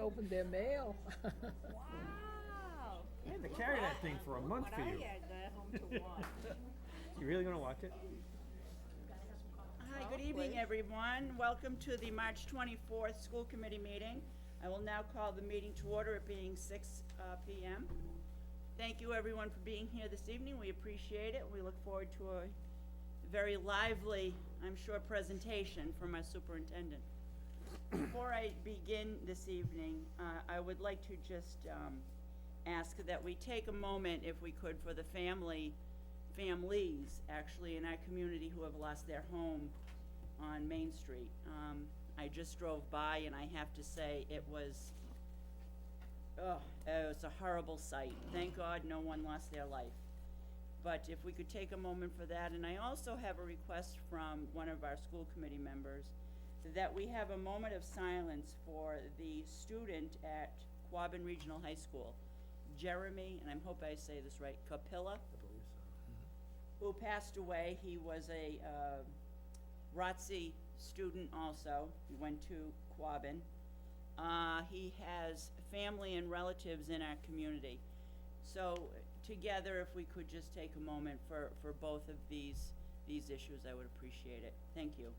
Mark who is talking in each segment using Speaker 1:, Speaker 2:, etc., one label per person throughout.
Speaker 1: opened their mail.
Speaker 2: Wow.
Speaker 3: I had to carry that thing for a month for you.
Speaker 2: What I had got home to watch.
Speaker 3: You really gonna watch it?
Speaker 2: Hi, good evening, everyone. Welcome to the March 24th School Committee meeting. I will now call the meeting to order, it being 6 p.m. Thank you, everyone, for being here this evening. We appreciate it. We look forward to a very lively, I'm sure, presentation from our superintendent. Before I begin this evening, I would like to just ask that we take a moment, if we could, for the families, actually, in our community who have lost their home on Main Street. I just drove by, and I have to say, it was a horrible sight. Thank God no one lost their life. But if we could take a moment for that, and I also have a request from one of our school committee members that we have a moment of silence for the student at Quabbin Regional High School, Jeremy, and I hope I say this right, Capilla, who passed away. He was a ROTC student also. He went to Quabbin. He has family and relatives in our community. So together, if we could just take a moment for both of these issues, I would appreciate it. Thank you.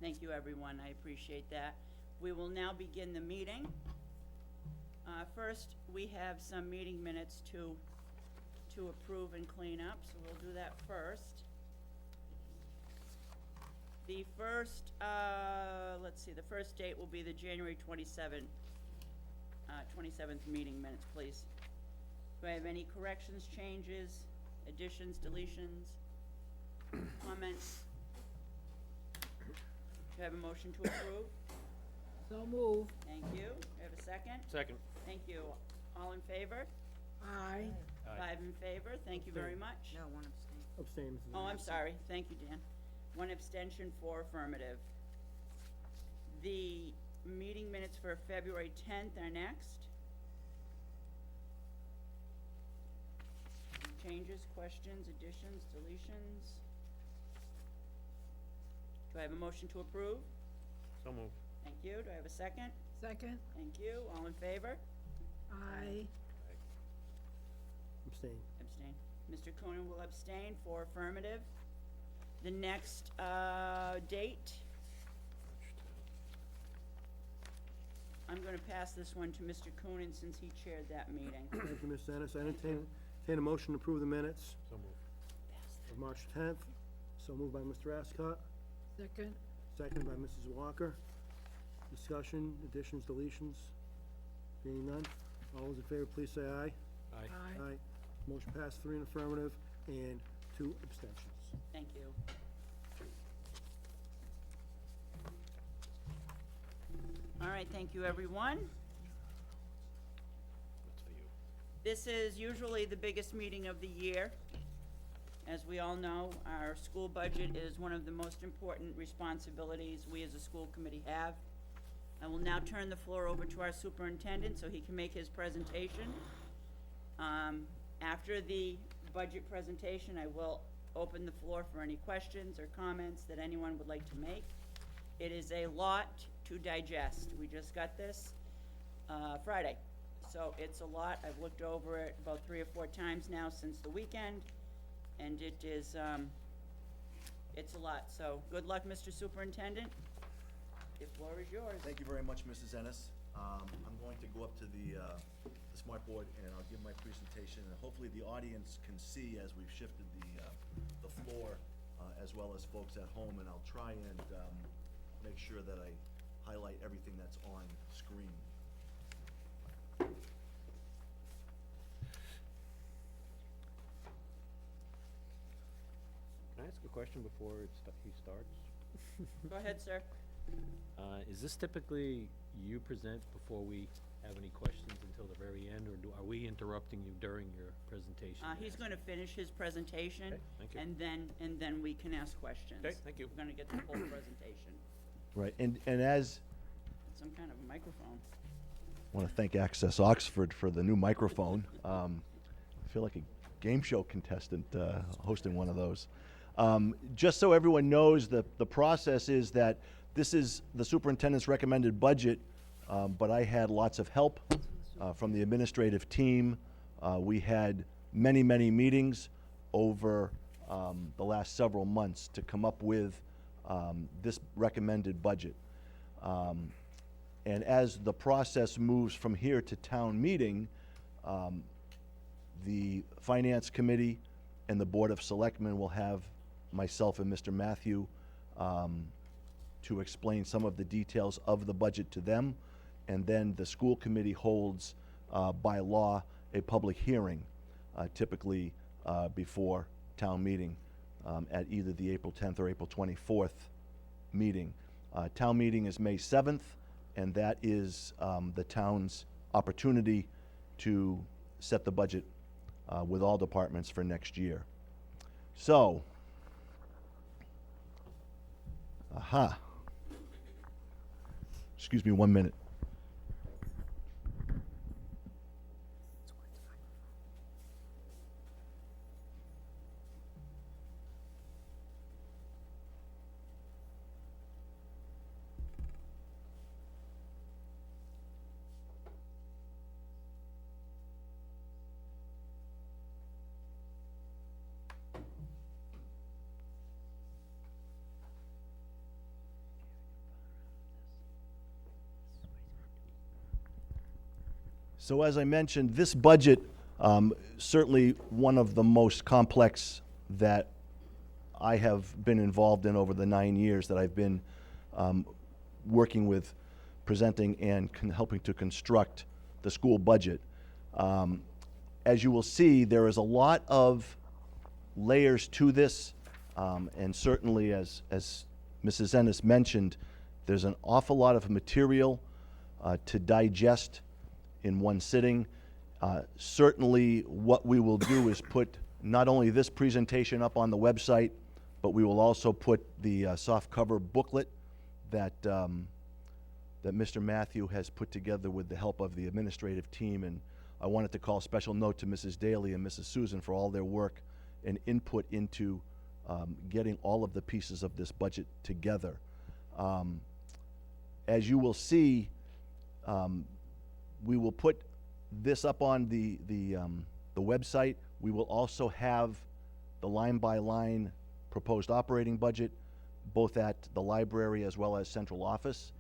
Speaker 2: Thank you, everyone. I appreciate that. We will now begin the meeting. First, we have some meeting minutes to approve and clean up, so we'll do that first. The first, the first date will be the January 27th meeting minutes, please. Do I have any corrections, changes, additions, deletions, comments? Do I have a motion to approve?
Speaker 1: So move.
Speaker 2: Thank you. Do I have a second?
Speaker 3: Second.
Speaker 2: Thank you. All in favor?
Speaker 1: Aye.
Speaker 2: Five in favor. Thank you very much.
Speaker 4: No, one abstain.
Speaker 3: Abstain, Mrs.
Speaker 2: Oh, I'm
Speaker 3: Anderson.
Speaker 2: sorry. Thank you, Dan. One abstention, 4 affirmative. The meeting minutes for February 10th are next. Changes, questions, additions, deletions? Do I have a motion to approve?
Speaker 3: So moved.
Speaker 2: Thank you. Do I have a second?
Speaker 1: Second.
Speaker 2: Thank you. All in favor?
Speaker 1: Aye.
Speaker 3: Abstain.
Speaker 2: Abstain. Mr. Coonan will abstain, 4 affirmative. The next date, I'm going to pass this one to Mr. Coonan since he chaired that meeting.
Speaker 5: Thank you, Ms. Ennis. I entertain a motion to approve the minutes
Speaker 3: So moved.
Speaker 5: of March 10th. So moved by Mr. Ascot,
Speaker 1: Second.
Speaker 5: seconded by Mrs. Walker. Discussion, additions, deletions? Being none, all those in favor, please say aye.
Speaker 3: Aye.
Speaker 1: Aye.
Speaker 5: Motion passed, 3 in affirmative and 2 abstentions.
Speaker 2: Thank you. All right, thank you, everyone.
Speaker 3: That's for you.
Speaker 2: This is usually the biggest meeting of the year. As we all know, our school budget is one of the most important responsibilities we as a school committee have. I will now turn the floor over to our superintendent so he can make his presentation. After the budget presentation, I will open the floor for any questions or comments that anyone would like to make. It is a lot to digest. We just got this Friday, so it's a lot. I've looked over it about 3 or 4 times now since the weekend, and it is, it's a lot. So good luck, Mr. Superintendent. The floor is yours.
Speaker 6: Thank you very much, Mrs. Ennis. I'm going to go up to the smart board and I'll give my presentation, and hopefully the audience can see as we've shifted the floor, as well as folks at home, and I'll try and make sure that I highlight everything that's on screen.
Speaker 3: Can I ask a question before he starts?
Speaker 2: Go ahead, sir.
Speaker 3: Is this typically you present before we have any questions until the very end, or are we interrupting you during your presentation?
Speaker 2: He's going to finish his presentation,
Speaker 3: Okay, thank you.
Speaker 2: and then we can ask questions.
Speaker 3: Okay, thank you.
Speaker 2: We're going to get the full presentation.
Speaker 6: Right, and as,
Speaker 2: Some kind of a microphone.
Speaker 6: I want to thank Access Oxford for the new microphone. I feel like a game show contestant hosting one of those. Just so everyone knows, the process is that this is the superintendent's recommended budget, but I had lots of help from the administrative team. We had many, many meetings over the last several months to come up with this recommended budget. And as the process moves from here to town meeting, the Finance Committee and the Board of Selectmen will have myself and Mr. Matthew to explain some of the details of the budget to them. And then the school committee holds, by law, a public hearing, typically before town meeting, at either the April 10th or April 24th meeting. Town meeting is May 7th, and that is the town's opportunity to set the budget with all departments for next year. So, excuse me 1 minute. So as I mentioned, this budget, certainly one of the most complex that I have been involved in over the 9 years that I've been working with presenting and helping to construct the school budget. As you will see, there is a lot of layers to this, and certainly as Mrs. Ennis mentioned, there's an awful lot of material to digest in one sitting. Certainly what we will do is put not only this presentation up on the website, but we will also put the soft cover booklet that that Mr. Matthew has put together with the help of the administrative team. And I wanted to call a special note to Mrs. Daly and Mrs. Susan for all their work and input into getting all of the pieces of this budget together. As you will see, we will put this up on the website. We will also have the line-by-line proposed operating budget, both at the library as well as central office,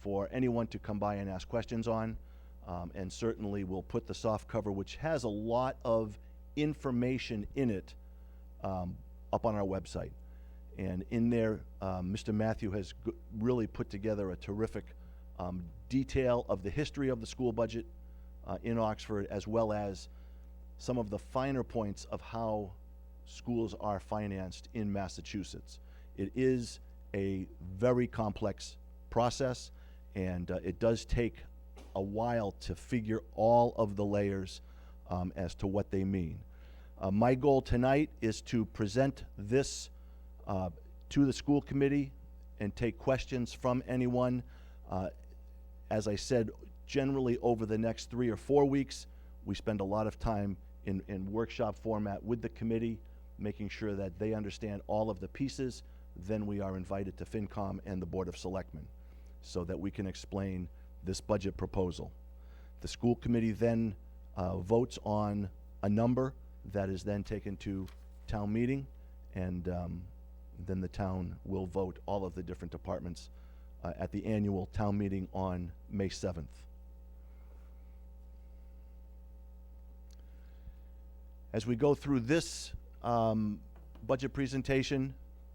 Speaker 6: for anyone to come by and ask questions on. And certainly we'll put the soft cover, which has a lot of information in it, up on our website. And in there, Mr. Matthew has really put together a terrific detail of the history of the school budget in Oxford, as well as some of the finer points of how schools are financed in Massachusetts. It is a very complex process, and it does take a while to figure all of the layers as to what they mean. My goal tonight is to present this to the school committee and take questions from anyone. As I said, generally over the next 3 or 4 weeks, we spend a lot of time in workshop format with the committee, making sure that they understand all of the pieces. Then we are invited to FinCom and the Board of Selectmen so that we can explain this budget proposal. The school committee then votes on a number that is then taken to town meeting, and then the town will vote all of the different departments at the annual town meeting on May 7th. As we go through this budget presentation,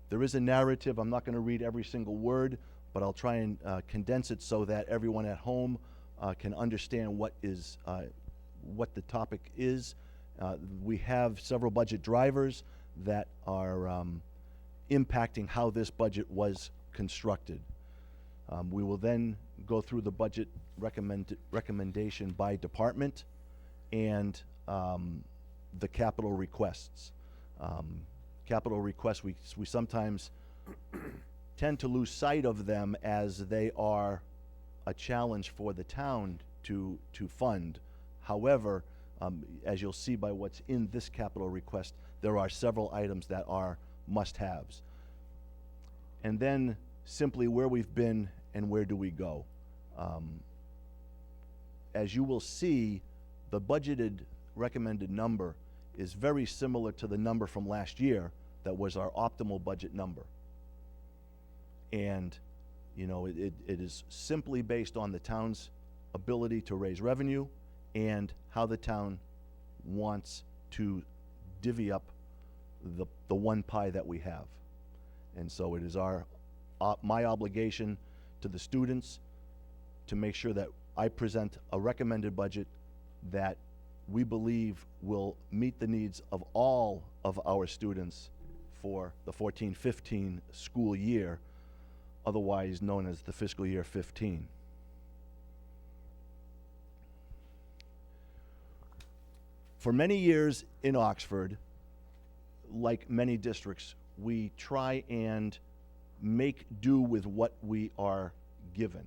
Speaker 6: there is a narrative. I'm not going to read every single word, but I'll try and condense it so that everyone at home can understand what the topic is. We have several budget drivers that are impacting how this budget was constructed. We will then go through the budget recommendation by department and the capital requests. Capital requests, we sometimes tend to lose sight of them as they are a challenge for the town to fund. However, as you'll see by what's in this capital request, there are several items that are must-haves. And then simply where we've been and where do we go. As you will see, the budgeted recommended number is very similar to the number from last year that was our optimal budget number. And, you know, it is simply based on the town's ability to raise revenue and how the town wants to divvy up the one pie that we have. And so it is my obligation to the students to make sure that I present a recommended budget that we believe will meet the needs of all of our students for the 14-15 school year, otherwise known as the fiscal year 15. For many years in Oxford, like many districts, we try and make do with what we are given.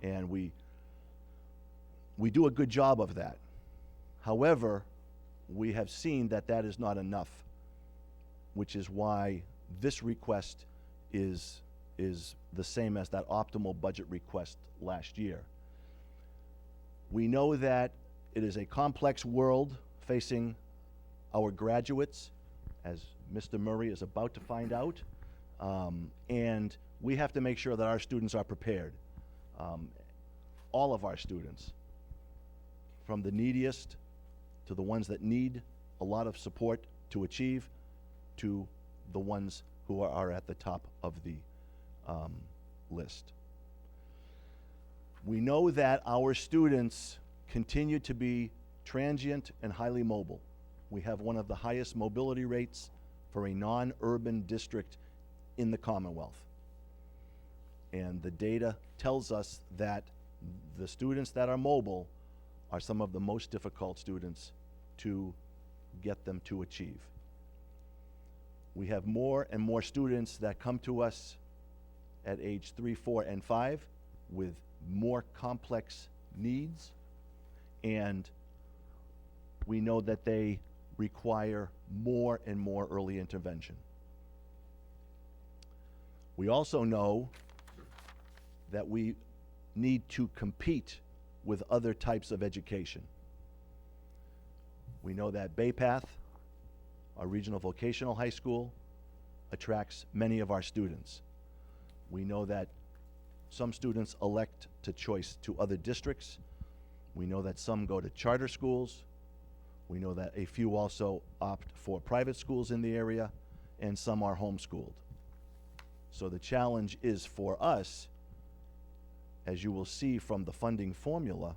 Speaker 6: And we do a good job of that. However, we have seen that that is not enough, which is why this request is the same as that optimal budget request last year. We know that it is a complex world facing our graduates, as Mr. Murray is about to find out, and we have to make sure that our students are prepared. All of our students, from the neediest to the ones that need a lot of support to achieve, to the ones who are at the top of the list. We know that our students continue to be transient and highly mobile. We have one of the highest mobility rates for a non-urban district in the Commonwealth. And the data tells us that the students that are mobile are some of the most difficult students to get them to achieve. We have more and more students that come to us at age 3, 4, and 5 with more complex needs, and we know that they require more and more early intervention. We also know that we need to compete with other types of education. We know that Bay Path, our regional vocational high school, attracts many of our students. We know that some students elect to choice to other districts. We know that some go to charter schools. We know that a few also opt for private schools in the area, and some are homeschooled. So the challenge is for us, as you will see from the funding formula,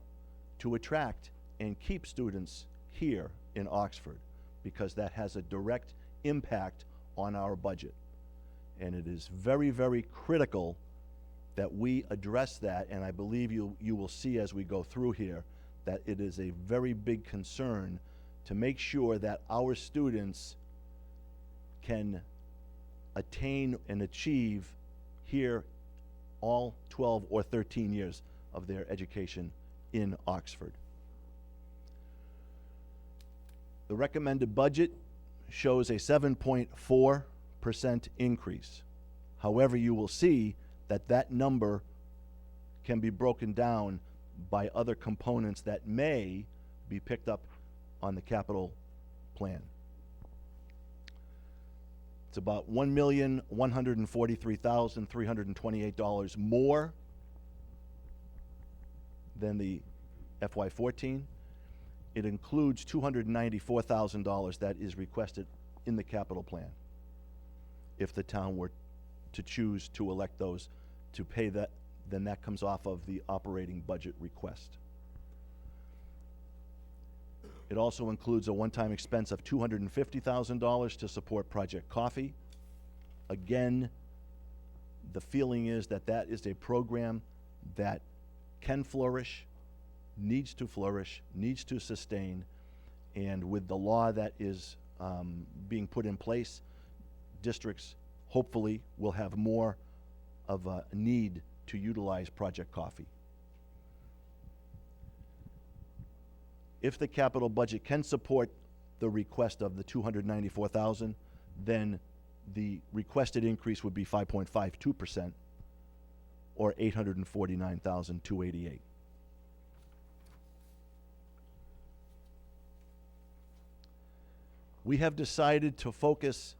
Speaker 6: to attract and keep students here in Oxford, because that has a direct impact on our budget. And it is very, very critical that we address that, and I believe you will see as we go through here that it is a very big concern to make sure that our students can attain and achieve here all 12 or 13 years of their education in Oxford. The recommended budget shows a 7.4% increase. However, you will see that that number can be broken down by other components that may be picked up on the capital plan. It's about $1,143,328 more than the FY14. It includes $294,000 that is requested in the capital plan, if the town were to choose to elect those to pay that. Then that comes off of the operating budget request. It also includes a one-time expense of $250,000 to support Project Coffee. Again, the feeling is that that is a program that can flourish, needs to sustain, and with the law that is being put in place, districts hopefully will have more of a need to utilize Project Coffee. If the capital budget can support the request of the $294,000, then the requested increase would be 5.52%, or $849,288. We have decided to focus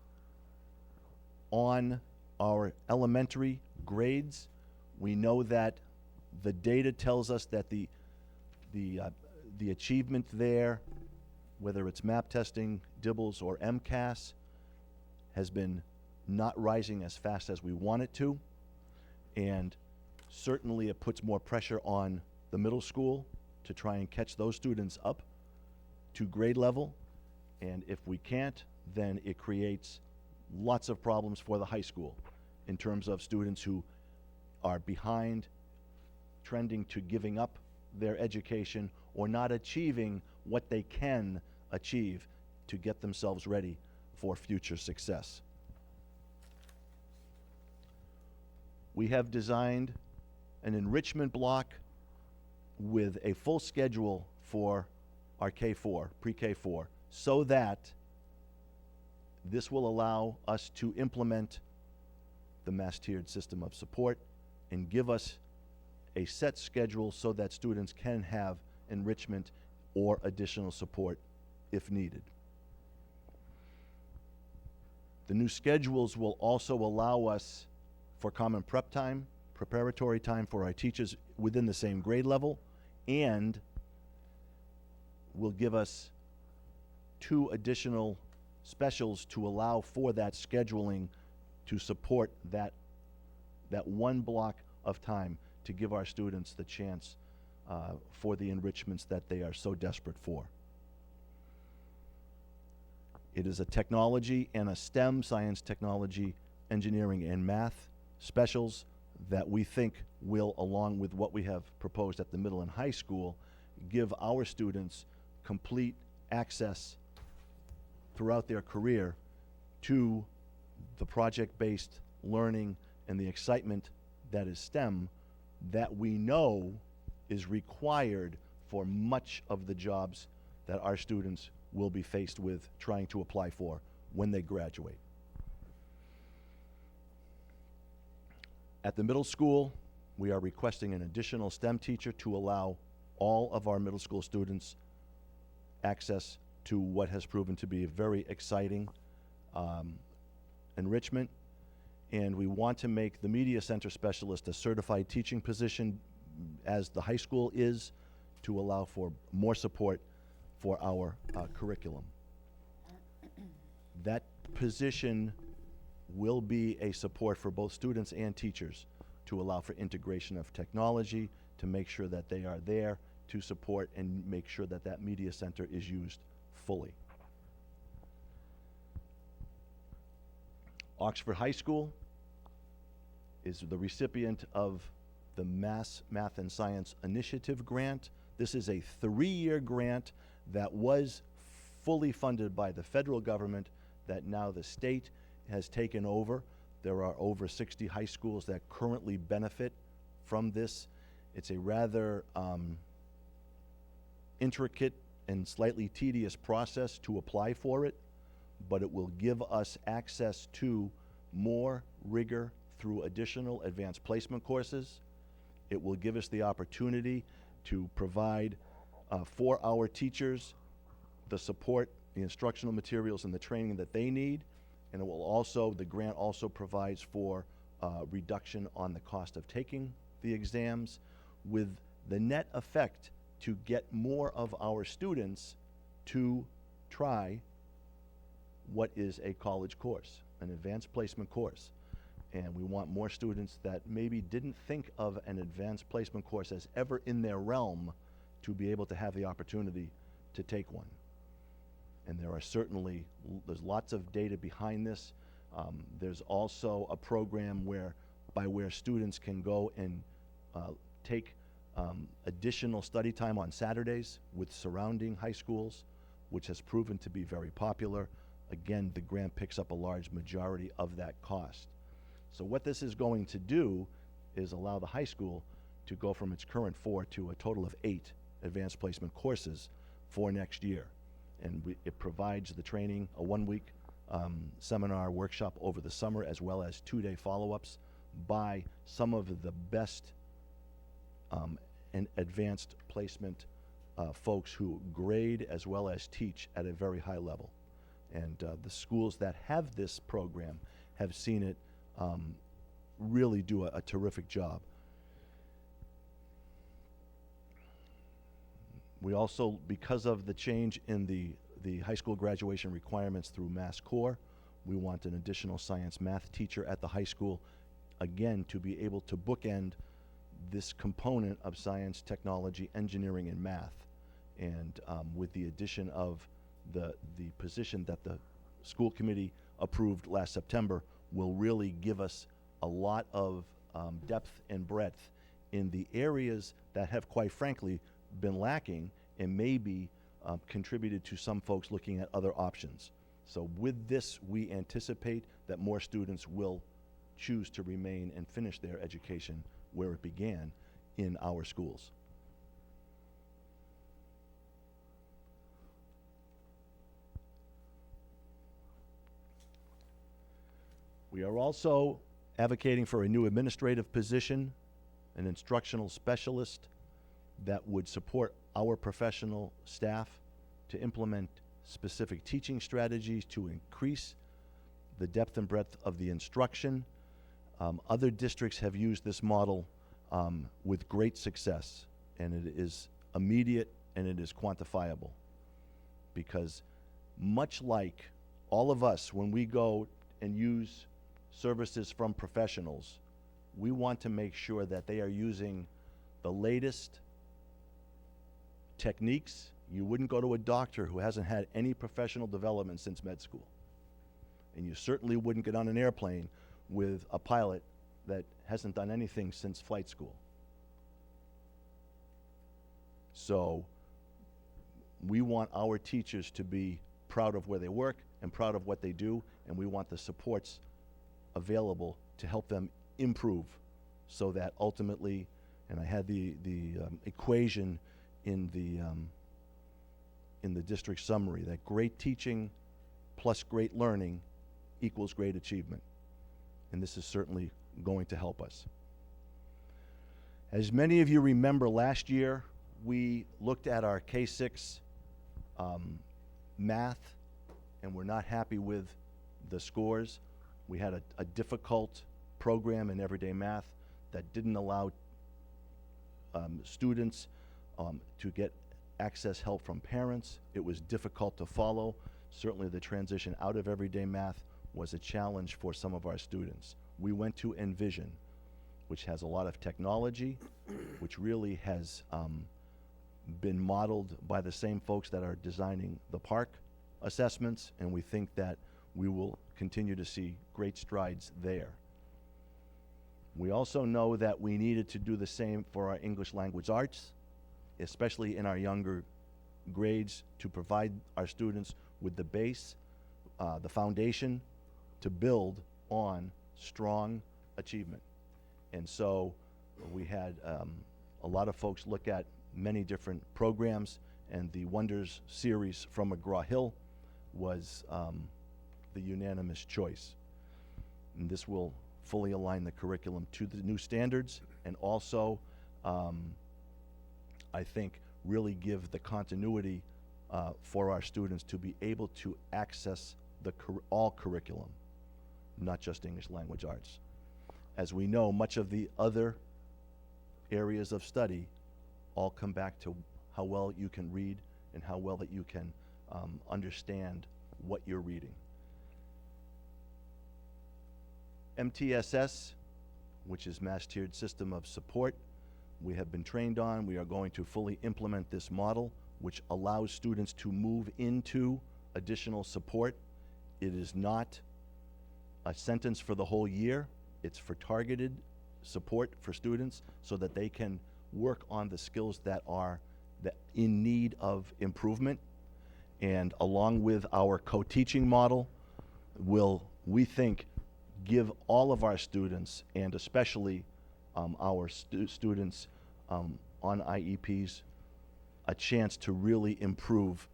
Speaker 6: on our elementary grades. We know that the data tells us that the achievement there, whether it's MAP testing, DIBELS, or MCAS, has been not rising as fast as we want it to. And certainly it puts more pressure on the middle school to try and catch those students up to grade level. And if we can't, then it creates lots of problems for the high school in terms of students who are behind, trending to giving up their education, or not achieving what they can achieve to get themselves ready for future success. We have designed an enrichment block with a full schedule for our K4, pre-K4, so that this will allow us to implement the mass-tiered system of support and give us a set schedule so that students can have enrichment or additional support if needed. The new schedules will also allow us for common prep time, preparatory time for our teachers within the same grade level, and will give us 2 additional specials to allow for that scheduling to support that one block of time to give our students the chance for the enrichments that they are so desperate for. It is a technology and a STEM, science, technology, engineering, and math specials that we think will, along with what we have proposed at the middle and high school, give our students complete access throughout their career to the project-based learning and the excitement that is STEM that we know is required for much of the jobs that our students will be faced with trying to apply for when they graduate. At the middle school, we are requesting an additional STEM teacher to allow all of our middle school students access to what has proven to be a very exciting enrichment. And we want to make the media center specialist a certified teaching position, as the high school is, to allow for more support for our curriculum. That position will be a support for both students and teachers to allow for integration of technology, to make sure that they are there to support and make sure that that media center is used fully. Oxford High School is the recipient of the Mass Math and Science Initiative Grant. This is a 3-year grant that was fully funded by the federal government that now the state has taken over. There are over 60 high schools that currently benefit from this. It's a rather intricate and slightly tedious process to apply for it, but it will give us access to more rigor through additional advanced placement courses. It will give us the opportunity to provide for our teachers the support, the instructional materials, and the training that they need. And it will also, the grant also provides for reduction on the cost of taking the exams, with the net effect to get more of our students to try what is a college course, an advanced placement course. And we want more students that maybe didn't think of an advanced placement course as ever in their realm to be able to have the opportunity to take one. And there are certainly, there's lots of data behind this. There's also a program where students can go and take additional study time on Saturdays with surrounding high schools, which has proven to be very popular. Again, the grant picks up a large majority of that cost. So what this is going to do is allow the high school to go from its current 4 to a total of 8 advanced placement courses for next year. And it provides the training, a 1-week seminar workshop over the summer, as well as 2-day follow-ups by some of the best and advanced placement folks who grade as well as teach at a very high level. And the schools that have this program have seen it really do a terrific job. We also, because of the change in the high school graduation requirements through MassCore, we want an additional science math teacher at the high school, again, to be able to bookend this component of science, technology, engineering, and math. And with the addition of the position that the school committee approved last September, will really give us a lot of depth and breadth in the areas that have, quite frankly, been lacking and maybe contributed to some folks looking at other options. So with this, we anticipate that more students will choose to remain and finish their education where it began, in our schools. We are also advocating for a new administrative position, an instructional specialist that would support our professional staff to implement specific teaching strategies to increase the depth and breadth of the instruction. Other districts have used this model with great success, and it is immediate and it is quantifiable. Because much like all of us, when we go and use services from professionals, we want to make sure that they are using the latest techniques. You wouldn't go to a doctor who hasn't had any professional development since med school. And you certainly wouldn't get on an airplane with a pilot that hasn't done anything since flight school. So we want our teachers to be proud of where they work and proud of what they do, and we want the supports available to help them improve, so that ultimately, and I had the equation in the district summary, that great teaching plus great learning equals great achievement. And this is certainly going to help us. As many of you remember, last year we looked at our K-6 math, and we're not happy with the scores. We had a difficult program in everyday math that didn't allow students to get access help from parents. It was difficult to follow. Certainly the transition out of everyday math was a challenge for some of our students. We went to Envision, which has a lot of technology, which really has been modeled by the same folks that are designing the park assessments, and we think that we will continue to see great strides there. We also know that we needed to do the same for our English language arts, especially in our younger grades, to provide our students with the base, the foundation to build on strong achievement. And so we had a lot of folks look at many different programs, and the Wonders series from McGraw-Hill was the unanimous choice. And this will fully align the curriculum to the new standards, and also I think really give the continuity for our students to be able to access the all curriculum, not just English language arts. As we know, much of the other areas of study all come back to how well you can read and how well that you can understand what you're reading. MTSS, which is Mass Tiered System of Support, we have been trained on. We are going to fully implement this model, which allows students to move into additional support. It is not a sentence for the whole year. It's for targeted support for students so that they can work on the skills that are in need of improvement. And along with our co-teaching model, will, we think, give all of our students, and especially our students on IEPs, a chance to really improve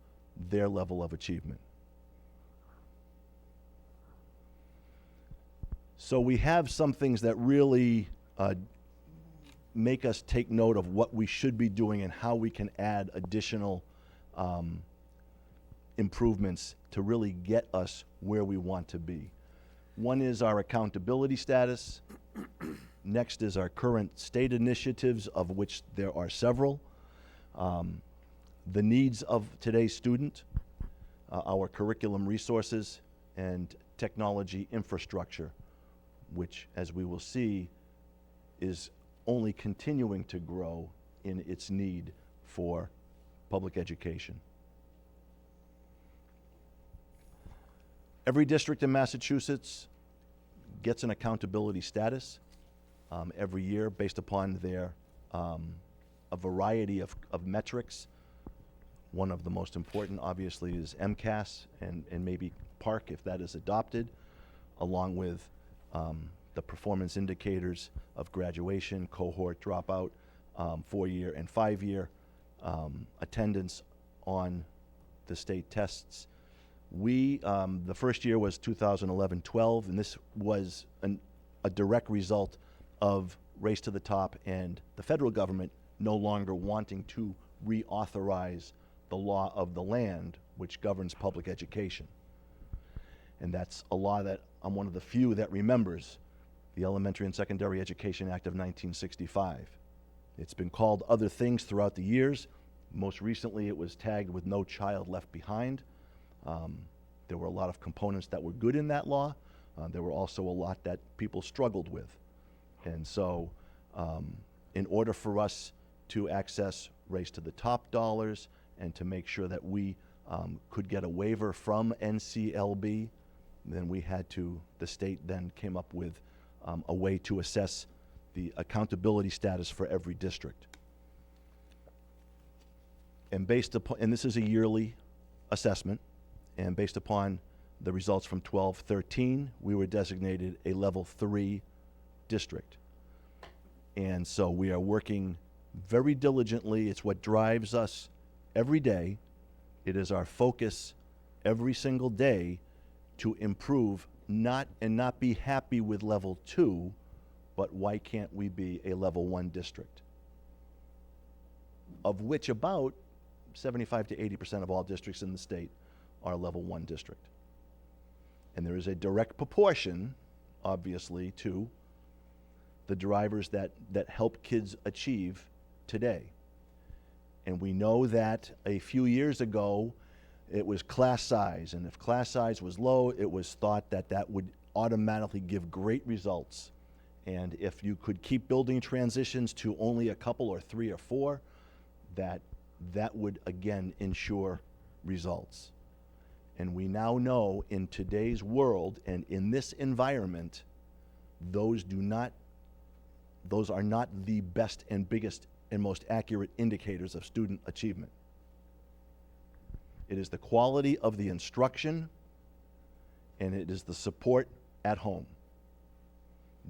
Speaker 6: their level of achievement. So we have some things that really make us take note of what we should be doing and how we can add additional improvements to really get us where we want to be. One is our accountability status. Next is our current state initiatives, of which there are several. The needs of today's student, our curriculum resources, and technology infrastructure, which, as we will see, is only continuing to grow in its need for public education. Every district in Massachusetts gets an accountability status every year based upon their a variety of metrics. One of the most important, obviously, is MCAS and maybe PARC, if that is adopted, along with the performance indicators of graduation, cohort dropout, 4-year and 5-year, attendance on the state tests. We, the first year was 2011-12, and this was a direct result of Race to the Top and the federal government no longer wanting to reauthorize the law of the land, which governs public education. And that's a law that I'm one of the few that remembers, the Elementary and Secondary Education Act of 1965. It's been called other things throughout the years. Most recently, it was tagged with No Child Left Behind. There were a lot of components that were good in that law. There were also a lot that people struggled with. And so, in order for us to access Race to the Top dollars and to make sure that we could get a waiver from NCLB, then we had to, the state then came up with a way to assess the accountability status for every district. And based upon, and this is a yearly assessment, and based upon the results from 12-13, we were designated a level 3 district. And so we are working very diligently. It's what drives us every day. It is our focus every single day to improve, not be happy with level 2, but why can't we be a level 1 district? Of which about 75 to 80% of all districts in the state are level 1 district. And there is a direct proportion, obviously, to the drivers that help kids achieve today. And we know that a few years ago, it was class size, and if class size was low, it was thought that that would automatically give great results. And if you could keep building transitions to only a couple or 3 or 4, that would again ensure results. And we now know in today's world and in this environment, those are not the best and biggest and most accurate indicators of student achievement. It is the quality of the instruction, and it is the support at home.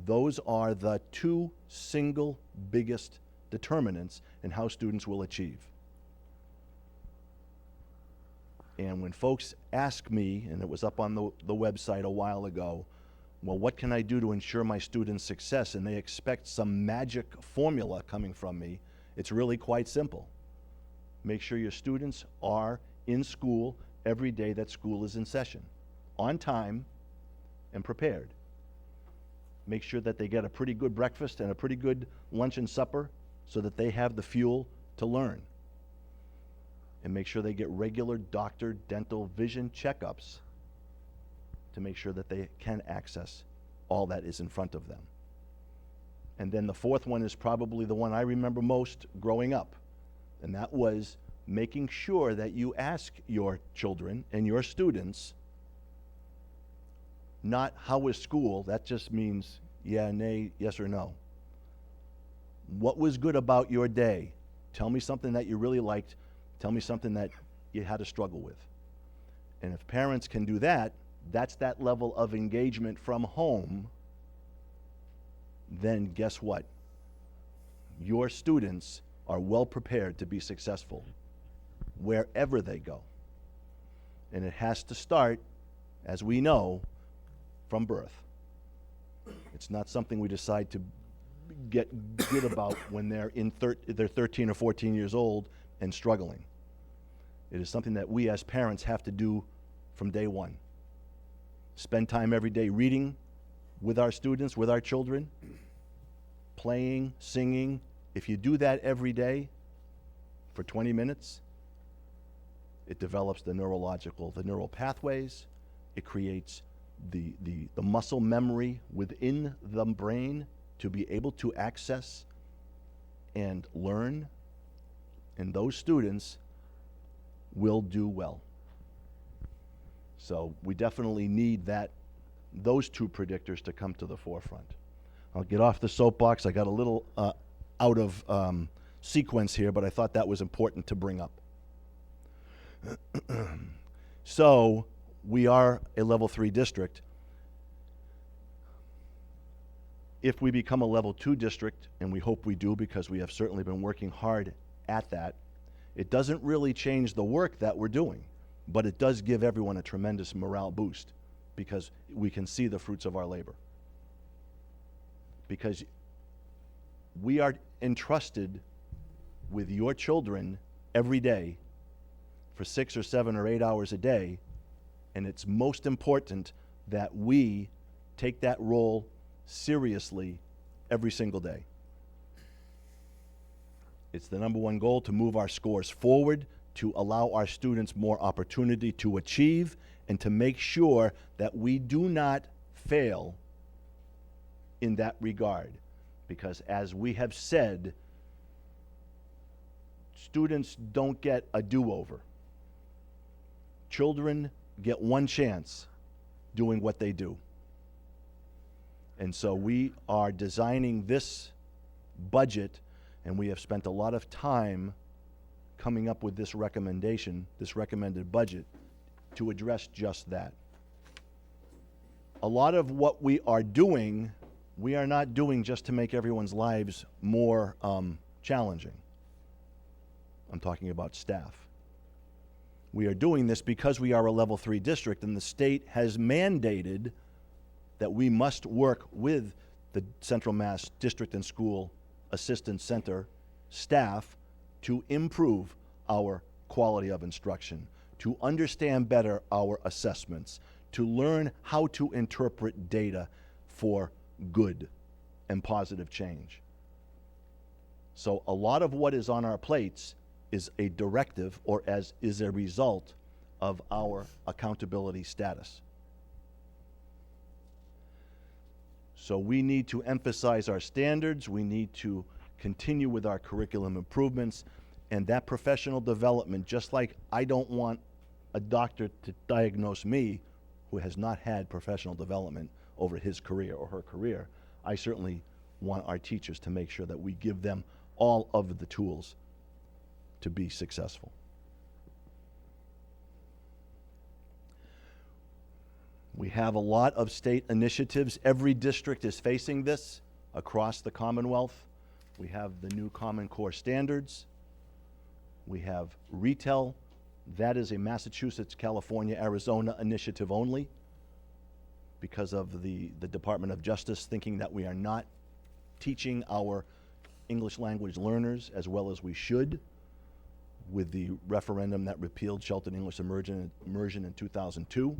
Speaker 6: Those are the 2 single biggest determinants in how students will achieve. And when folks ask me, and it was up on the website a while ago, well, what can I do to ensure my students' success? And they expect some magic formula coming from me. It's really quite simple. Make sure your students are in school every day that school is in session, on time and prepared. Make sure that they get a pretty good breakfast and a pretty good lunch and supper so that they have the fuel to learn. And make sure they get regular doctor, dental, vision checkups to make sure that they can access all that is in front of them. And then the 4th one is probably the one I remember most growing up, and that was making sure that you ask your children and your students not how was school, that just means yeah, nay, yes or no. What was good about your day? Tell me something that you really liked. Tell me something that you had to struggle with. And if parents can do that, that's that level of engagement from home, then guess what? Your students are well prepared to be successful wherever they go. And it has to start, as we know, from birth. It's not something we decide to get good about when they're they're 13 or 14 years old and struggling. It is something that we as parents have to do from day one. Spend time every day reading with our students, with our children, playing, singing. If you do that every day for 20 minutes, it develops the neural pathways. It creates the muscle memory within the brain to be able to access and learn. And those students will do well. So we definitely need those two predictors to come to the forefront. I'll get off the soapbox. I got a little out of sequence here, but I thought that was important to bring up. So we are a level 3 district. If we become a level 2 district, and we hope we do because we have certainly been working hard at that, it doesn't really change the work that we're doing, but it does give everyone a tremendous morale boost because we can see the fruits of our labor. Because we are entrusted with your children every day for 6 or 7 or 8 hours a day, and it's most important that we take that role seriously every single day. It's the number one goal to move our scores forward, to allow our students more opportunity to achieve, and to make sure that we do not fail in that regard. Because as we have said, students don't get a do-over. Children get one chance doing what they do. And so we are designing this budget, and we have spent a lot of time coming up with this recommendation, this recommended budget, to address just that. A lot of what we are doing, we are not doing just to make everyone's lives more challenging. I'm talking about staff. We are doing this because we are a level 3 district, and the state has mandated that we must work with the Central Mass District and School Assistance Center staff to improve our quality of instruction, to understand better our assessments, to learn how to interpret data for good and positive change. So a lot of what is on our plates is a directive or is a result of our accountability status. So we need to emphasize our standards, we need to continue with our curriculum improvements, and that professional development, just like I don't want a doctor to diagnose me who has not had professional development over his career or her career, I certainly want our teachers to make sure that we give them all of the tools to be successful. We have a lot of state initiatives. Every district is facing this across the Commonwealth. We have the new Common Core standards. We have retail. That is a Massachusetts, California, Arizona initiative only because of the Department of Justice thinking that we are not teaching our English language learners as well as we should with the referendum that repealed Sheltered English Immersion in 2002.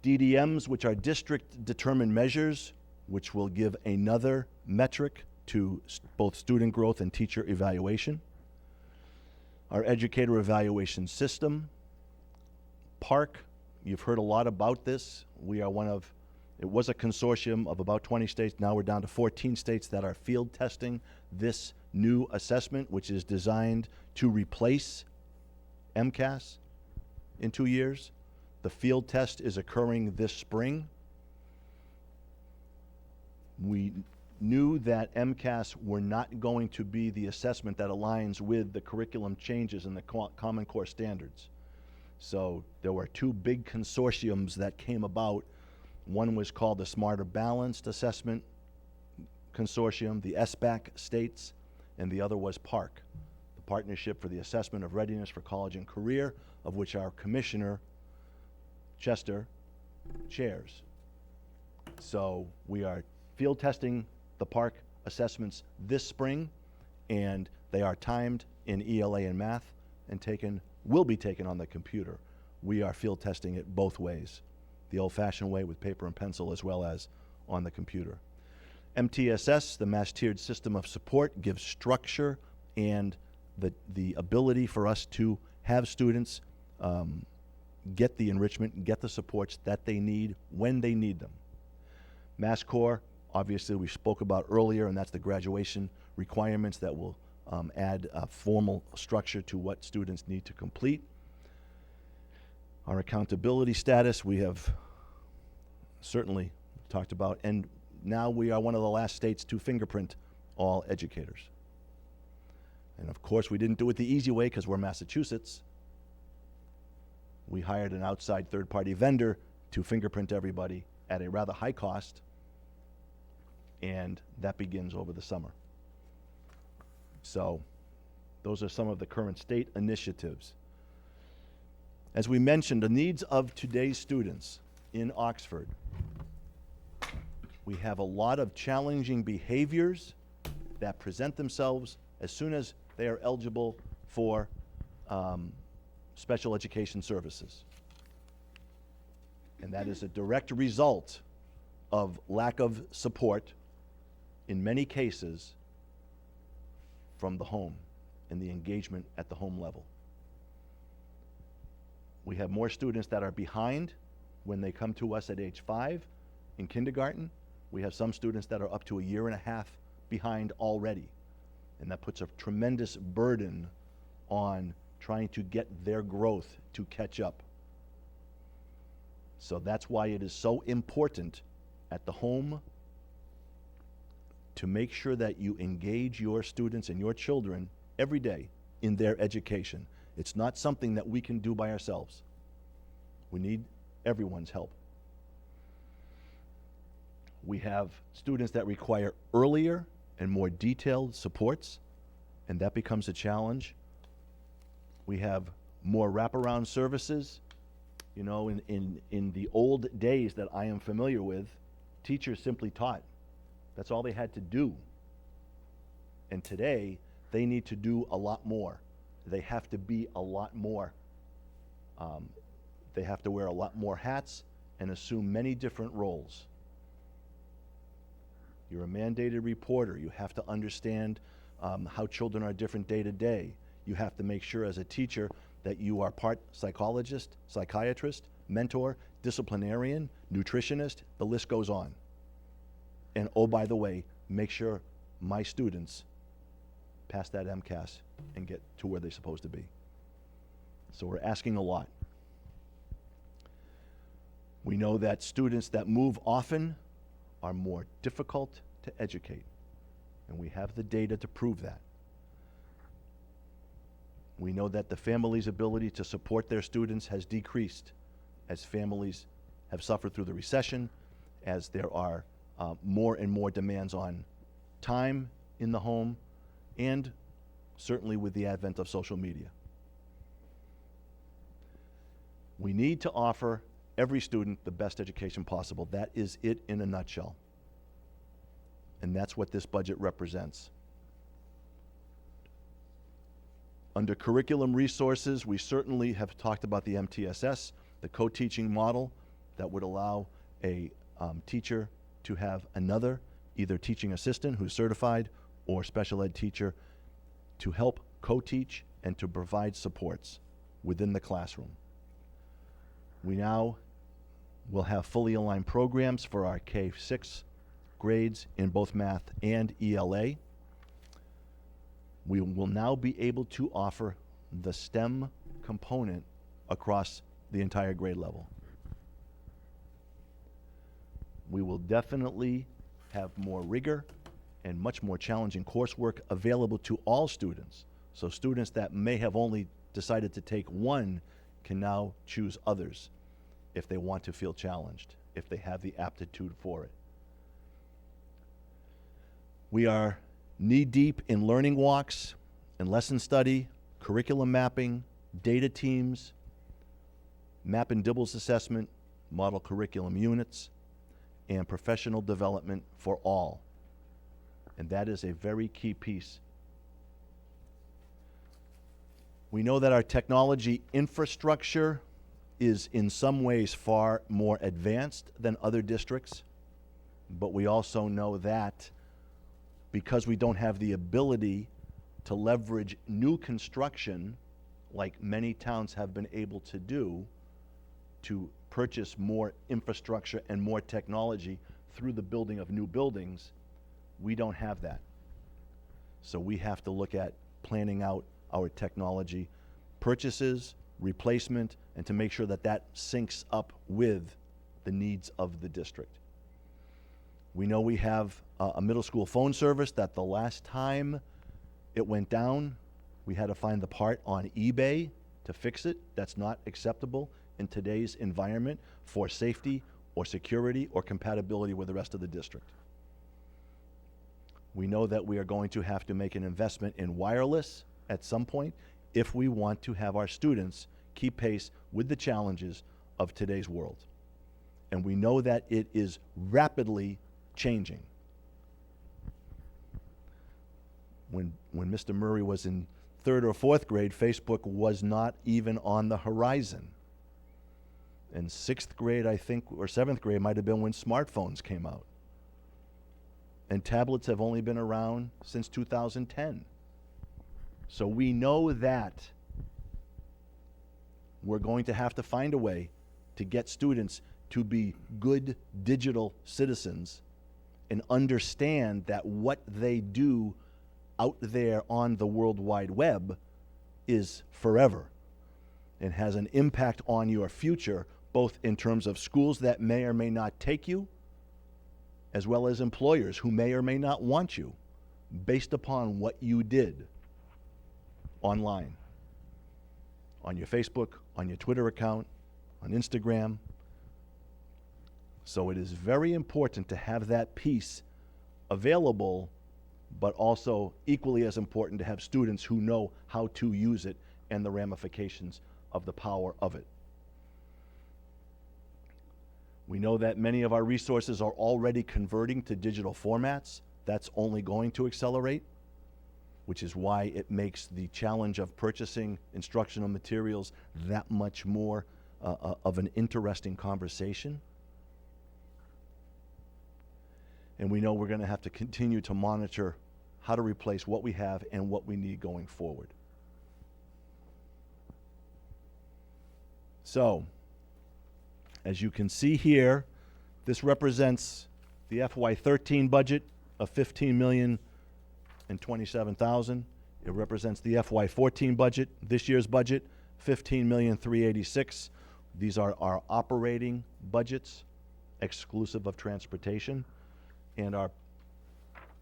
Speaker 6: DDMs, which are district-determined measures, which will give another metric to both student growth and teacher evaluation. Our educator evaluation system. PARC, you've heard a lot about this. We are it was a consortium of about 20 states. Now we're down to 14 states that are field testing this new assessment, which is designed to replace MCAS in 2 years. The field test is occurring this spring. We knew that MCAS were not going to be the assessment that aligns with the curriculum changes in the Common Core standards. So there were 2 big consortiums that came about. One was called the Smarter Balanced Assessment Consortium, the SBAC states, and the other was PARC, the Partnership for the Assessment of Readiness for College and Career, of which our commissioner, Chester, chairs. So we are field testing the park assessments this spring, and they are timed in ELA and math and will be taken on the computer. We are field testing it both ways, the old-fashioned way with paper and pencil as well as on the computer. MTSS, the Mass Tiered System of Support, gives structure and the ability for us to have students get the enrichment, get the supports that they need when they need them. MassCore, obviously we spoke about earlier, and that's the graduation requirements that will add a formal structure to what students need to complete. Our accountability status, we have certainly talked about, and now we are one of the last states to fingerprint all educators. And of course, we didn't do it the easy way because we're Massachusetts. We hired an outside third-party vendor to fingerprint everybody at a rather high cost, and that begins over the summer. So those are some of the current state initiatives. As we mentioned, the needs of today's students in Oxford. We have a lot of challenging behaviors that present themselves as soon as they are eligible for special education services. And that is a direct result of lack of support, in many cases, from the home and the engagement at the home level. We have more students that are behind when they come to us at age 5 in kindergarten. We have some students that are up to a year and a half behind already. And that puts a tremendous burden on trying to get their growth to catch up. So that's why it is so important at the home to make sure that you engage your students and your children every day in their education. It's not something that we can do by ourselves. We need everyone's help. We have students that require earlier and more detailed supports, and that becomes a challenge. We have more wraparound services. You know, in the old days that I am familiar with, teachers simply taught. That's all they had to do. And today, they need to do a lot more. They have to be a lot more. They have to wear a lot more hats and assume many different roles. You're a mandated reporter. You have to understand how children are different day to day. You have to make sure as a teacher that you are part psychologist, psychiatrist, mentor, disciplinarian, nutritionist, the list goes on. And oh, by the way, make sure my students pass that MCAS and get to where they're supposed to be. So we're asking a lot. We know that students that move often are more difficult to educate, and we have the data to prove that. We know that the family's ability to support their students has decreased as families have suffered through the recession, as there are more and more demands on time in the home, and certainly with the advent of social media. We need to offer every student the best education possible. That is it in a nutshell. And that's what this budget represents. Under curriculum resources, we certainly have talked about the MTSS, the co-teaching model that would allow a teacher to have another, either teaching assistant who's certified or special ed teacher to help co-teach and to provide supports within the classroom. We now will have fully aligned programs for our K-6 grades in both math and ELA. We will now be able to offer the STEM component across the entire grade level. We will definitely have more rigor and much more challenging coursework available to all students. So students that may have only decided to take one can now choose others if they want to feel challenged, if they have the aptitude for it. We are knee-deep in learning walks and lesson study, curriculum mapping, data teams, map and DIBELS assessment, model curriculum units, and professional development for all. And that is a very key piece. We know that our technology infrastructure is in some ways far more advanced than other districts, but we also know that because we don't have the ability to leverage new construction like many towns have been able to do, to purchase more infrastructure and more technology through the building of new buildings, we don't have that. So we have to look at planning out our technology purchases, replacement, and to make sure that that syncs up with the needs of the district. We know we have a middle school phone service that the last time it went down, we had to find the part on eBay to fix it. That's not acceptable in today's environment for safety or security or compatibility with the rest of the district. We know that we are going to have to make an investment in wireless at some point if we want to have our students keep pace with the challenges of today's world. And we know that it is rapidly changing. When Mr. Murray was in 3rd or 4th grade, Facebook was not even on the horizon. And 6th grade, I think, or 7th grade might have been when smartphones came out. And tablets have only been around since 2010. So we know that we're going to have to find a way to get students to be good digital citizens and understand that what they do out there on the World Wide Web is forever and has an impact on your future, both in terms of schools that may or may not take you, as well as employers who may or may not want you, based upon what you did online, on your Facebook, on your Twitter account, on Instagram. So it is very important to have that piece available, but also equally as important to have students who know how to use it and the ramifications of the power of it. We know that many of our resources are already converting to digital formats. That's only going to accelerate, which is why it makes the challenge of purchasing instructional materials that much more of an interesting conversation. And we know we're going to have to continue to monitor how to replace what we have and what we need going forward. So, as you can see here, this represents the FY13 budget of $15,027,000. It represents the FY14 budget, this year's budget, $15,386,000. These are our operating budgets, exclusive of transportation, and our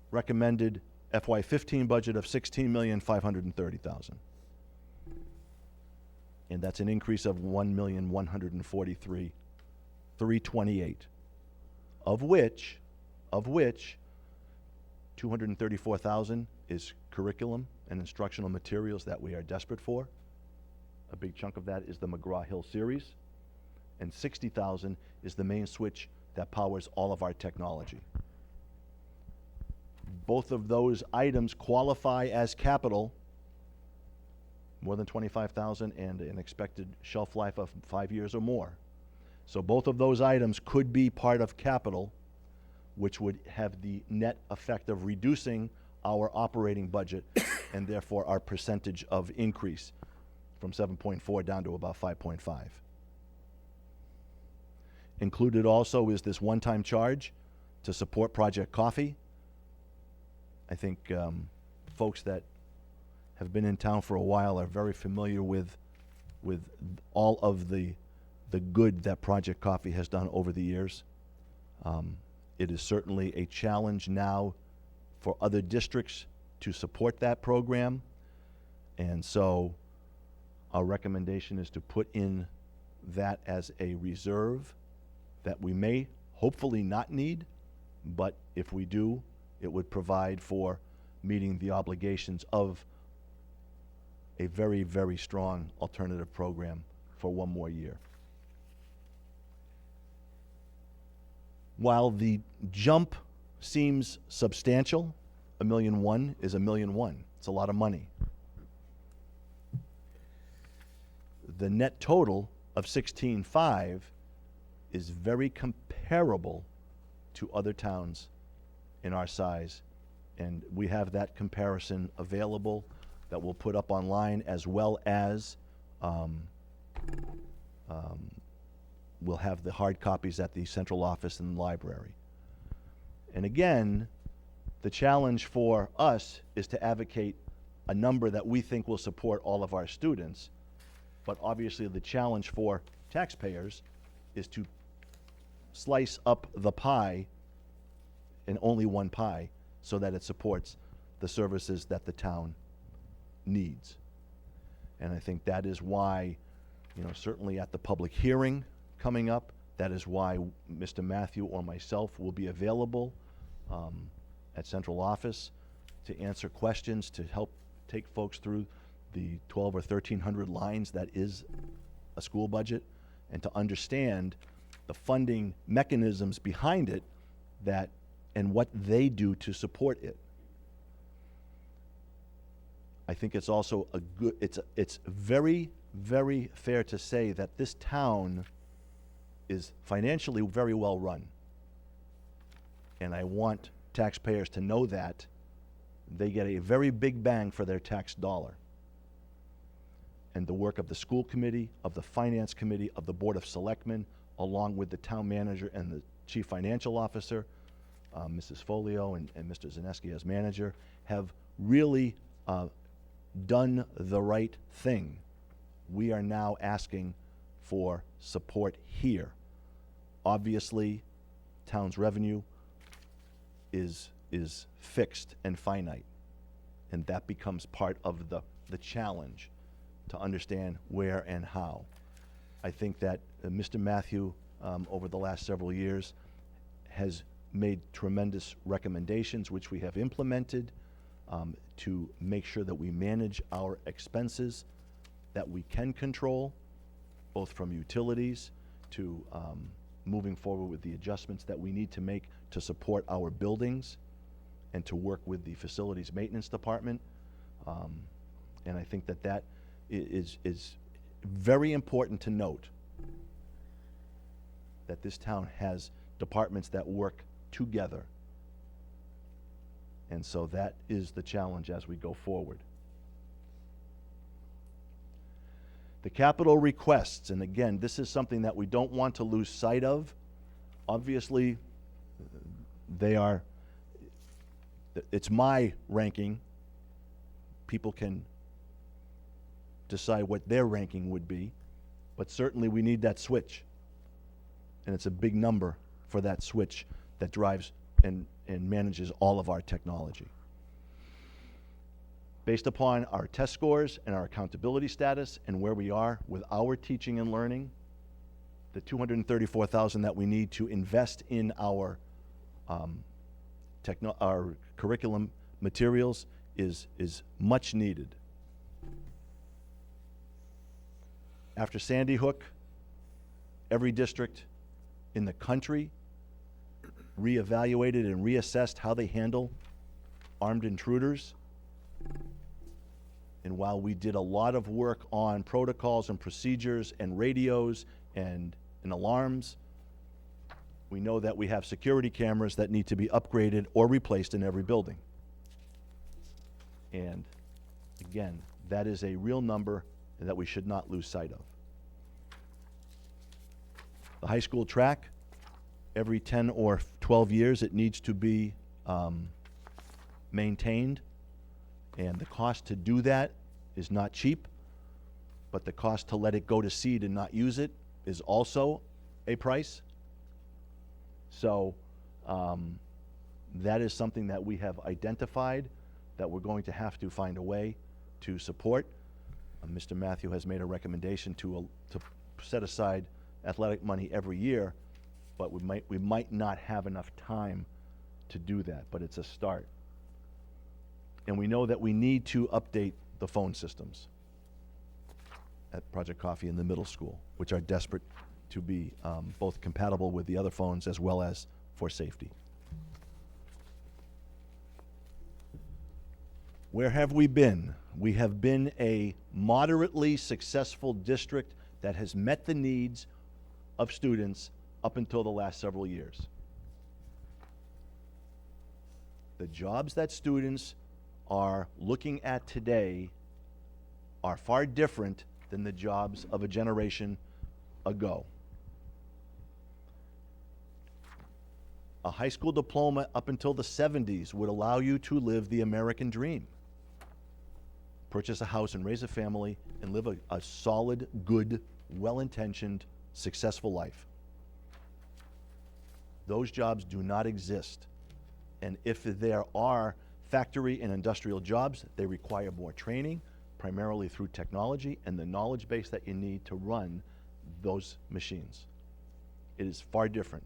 Speaker 6: recommended FY15 budget of $16,530,000. And that's an increase of $1,143,328, of which $234,000 is curriculum and instructional materials that we are desperate for. A big chunk of that is the McGraw-Hill series, and $60,000 is the main switch that powers all of our technology. Both of those items qualify as capital, more than $25,000 and an expected shelf life of 5 years or more. So both of those items could be part of capital, which would have the net effect of reducing our operating budget and therefore our percentage of increase from 7.4 down to about 5.5. Included also is this one-time charge to support Project Coffee. I think folks that have been in town for a while are very familiar with all of the good that Project Coffee has done over the years. It is certainly a challenge now for other districts to support that program, and so our recommendation is to put in that as a reserve that we may hopefully not need, but if we do, it would provide for meeting the obligations of a very, very strong alternative program for one more year. while the jump seems substantial, $1.1 million is $1.1 million. It's a lot of money. The net total of 16.5 is very comparable to other towns in our size. And we have that comparison available that we'll put up online, as well as we'll have the hard copies at the central office and library. And again, the challenge for us is to advocate a number that we think will support all of our students. But obviously, the challenge for taxpayers is to slice up the pie, and only one pie, so that it supports the services that the town needs. And I think that is why, you know, certainly at the public hearing coming up, that is why Mr. Matthew or myself will be available at central office to answer questions, to help take folks through the 1,200 or 1,300 lines that is a school budget, and to understand the funding mechanisms behind it that and what they do to support it. I think it's also a good, it's very, very fair to say that this town is financially very well run. And I want taxpayers to know that they get a very big bang for their tax dollar. And the work of the school committee, of the finance committee, of the board of selectmen, along with the town manager and the chief financial officer, Mrs. Folio and Mr. Zaneski as manager, have really done the right thing. We are now asking for support here. Obviously, town's revenue is fixed and finite, and that becomes part of the challenge to understand where and how. I think that Mr. Matthew, over the last several years, has made tremendous recommendations, which we have implemented to make sure that we manage our expenses that we can control, both from utilities to moving forward with the adjustments that we need to make to support our buildings and to work with the facilities maintenance department. And I think that that is very important to note, that this town has departments that work together. And so that is the challenge as we go forward. The capital requests, and again, this is something that we don't want to lose sight of. Obviously, it's my ranking. People can decide what their ranking would be, but certainly we need that switch. And it's a big number for that switch that drives and manages all of our technology. Based upon our test scores and our accountability status and where we are with our teaching and learning, the $234,000 that we need to invest in our our curriculum materials is much needed. After Sandy Hook, every district in the country reevaluated and reassessed how they handle armed intruders. And while we did a lot of work on protocols and procedures and radios and alarms, we know that we have security cameras that need to be upgraded or replaced in every building. And again, that is a real number that we should not lose sight of. The high school track, every 10 or 12 years, it needs to be maintained. And the cost to do that is not cheap, but the cost to let it go to seed and not use it is also a price. So that is something that we have identified that we're going to have to find a way to support. Mr. Matthew has made a recommendation to set aside athletic money every year, but we might not have enough time to do that, but it's a start. And we know that we need to update the phone systems at Project Coffee in the middle school, which are desperate to be both compatible with the other phones as well as for safety. Where have we been? We have been a moderately successful district that has met the needs of students up until the last several years. The jobs that students are looking at today are far different than the jobs of a generation ago. A high school diploma up until the 70s would allow you to live the American dream. Purchase a house and raise a family and live a solid, good, well-intentioned, successful life. Those jobs do not exist. And if there are factory and industrial jobs, they require more training, primarily through technology and the knowledge base that you need to run those machines. It is far different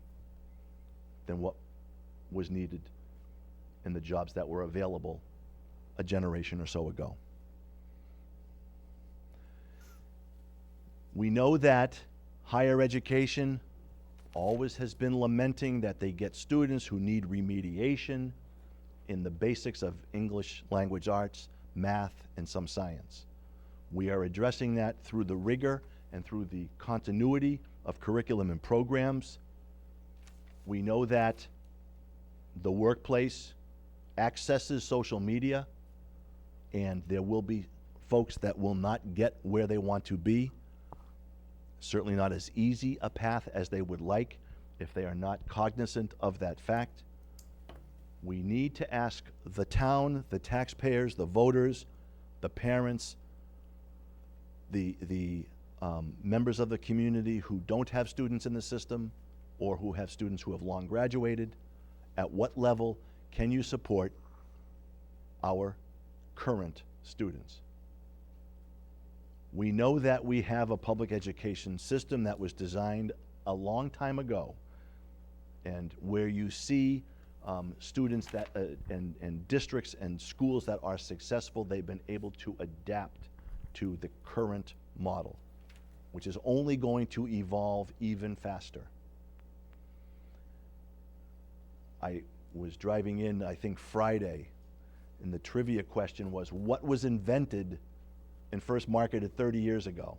Speaker 6: than what was needed in the jobs that were available a generation or so ago. We know that higher education always has been lamenting that they get students who need remediation in the basics of English language arts, math, and some science. We are addressing that through the rigor and through the continuity of curriculum and programs. We know that the workplace accesses social media, and there will be folks that will not get where they want to be. Certainly not as easy a path as they would like if they are not cognizant of that fact. We need to ask the town, the taxpayers, the voters, the parents, the members of the community who don't have students in the system or who have students who have long graduated, at what level can you support our current students? We know that we have a public education system that was designed a long time ago, and where you see students that and districts and schools that are successful, they've been able to adapt to the current model, which is only going to evolve even faster. I was driving in, I think Friday, and the trivia question was, what was invented and first marketed 30 years ago?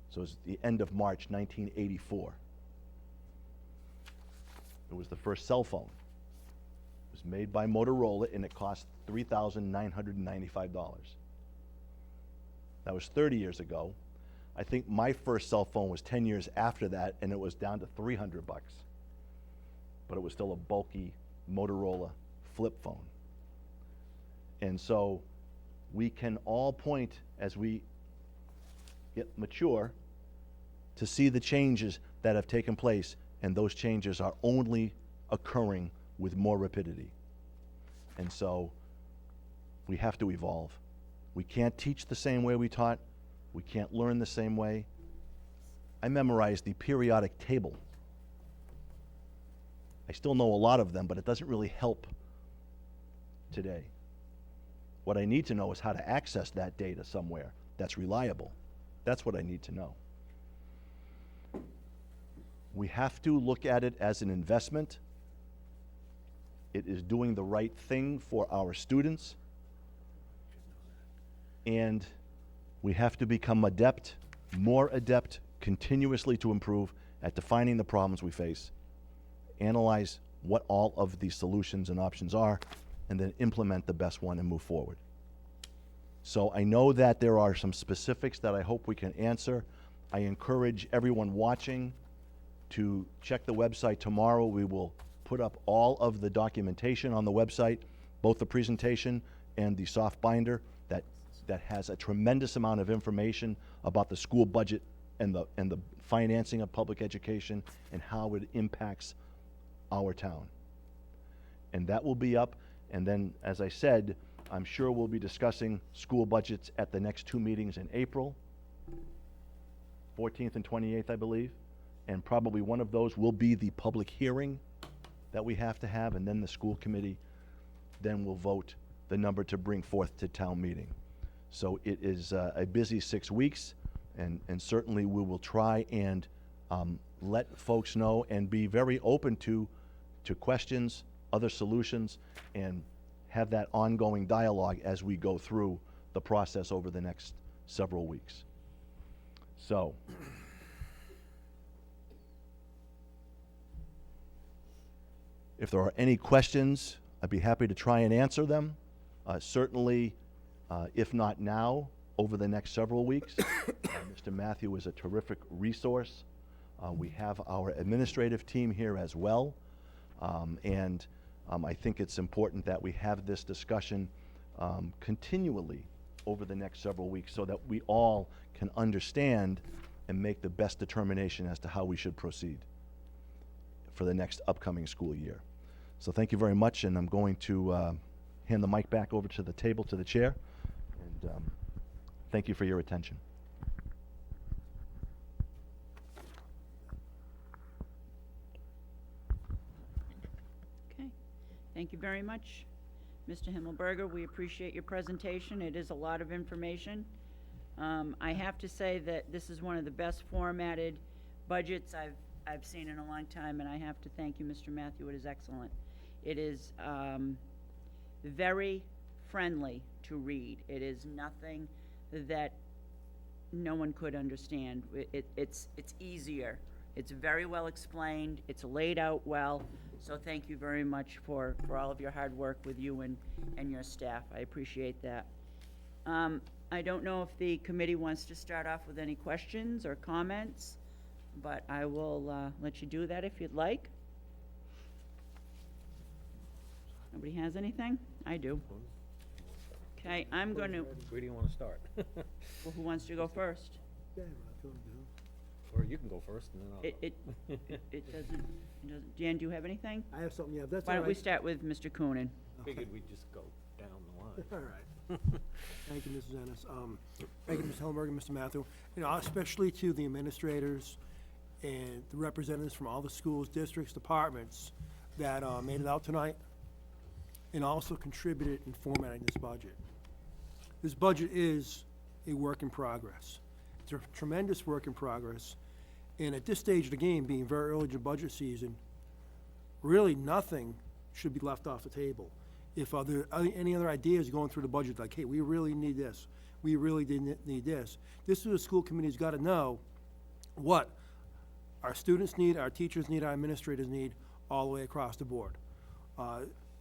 Speaker 6: So it was the end of March 1984. It was the first cell phone. It was made by Motorola, and it cost $3,995. That was 30 years ago. I think my first cell phone was 10 years after that, and it was down to $300. But it was still a bulky Motorola flip phone. And so we can all point, as we get mature, to see the changes that have taken place, and those changes are only occurring with more rapidity. And so we have to evolve. We can't teach the same way we taught. We can't learn the same way. I memorized the periodic table. I still know a lot of them, but it doesn't really help today. What I need to know is how to access that data somewhere that's reliable. That's what I need to know. We have to look at it as an investment. It is doing the right thing for our students. And we have to become adept, more adept, continuously to improve at defining the problems we face, analyze what all of the solutions and options are, and then implement the best one and move forward. So I know that there are some specifics that I hope we can answer. I encourage everyone watching to check the website tomorrow. We will put up all of the documentation on the website, both the presentation and the soft binder that has a tremendous amount of information about the school budget and the financing of public education and how it impacts our town. And that will be up, and then, as I said, I'm sure we'll be discussing school budgets at the next two meetings in April, 14th and 28th, I believe, and probably one of those will be the public hearing that we have to have, and then the school committee then will vote the number to bring forth to town meeting. So it is a busy 6 weeks, and certainly we will try and let folks know and be very open to to questions, other solutions, and have that ongoing dialogue as we go through the process over the next several weeks. So, if there are any questions, I'd be happy to try and answer them. Certainly, if not now, over the next several weeks. Mr. Matthew is a terrific resource. We have our administrative team here as well. I think it's important that we have this discussion continually over the next several weeks so that we all can understand and make the best determination as to how we should proceed for the next upcoming school year. So thank you very much, and I'm going to hand the mic back over to the table, to the chair, and thank you for your attention.
Speaker 2: Okay, thank you very much, Mr. Himmelberger. We appreciate your presentation. It is a lot of information. I have to say that this is one of the best formatted budgets I've seen in a long time, and I have to thank you, Mr. Matthew. It is excellent. It is very friendly to read. It is nothing that no one could understand. It's easier. It's very well explained. It's laid out well. So thank you very much for all of your hard work with you and your staff. I appreciate that. I don't know if the committee wants to start off with any questions or comments, but I will let you do that if you'd like. Nobody has anything? I do. Okay, I'm going to,
Speaker 3: Where do you want to start?
Speaker 2: well, who wants to go first?
Speaker 5: Yeah, Rob,
Speaker 3: Or you can go first, and then I'll.
Speaker 2: It doesn't, Jan, do you have anything?
Speaker 5: I have something, yeah, that's
Speaker 2: Why
Speaker 5: all
Speaker 2: don't we
Speaker 5: right.
Speaker 2: start with Mr. Coonan?
Speaker 3: Figured we'd just go down the line.
Speaker 5: All right. Thank you, Mrs. Ennis. Thank you, Ms. Hellenberg and Mr. Matthew. You know, especially to the administrators and the representatives from all the schools, districts, departments that made it out tonight and also contributed in formatting this budget. This budget is a work in progress. It's a tremendous work in progress. And at this stage of the game, being very early to budget season, really nothing should be left off the table. If there are any other ideas going through the budget, like, hey, we really need this, we really didn't need this, this is what the school committee's got to know what our students need, our teachers need, our administrators need, all the way across the board.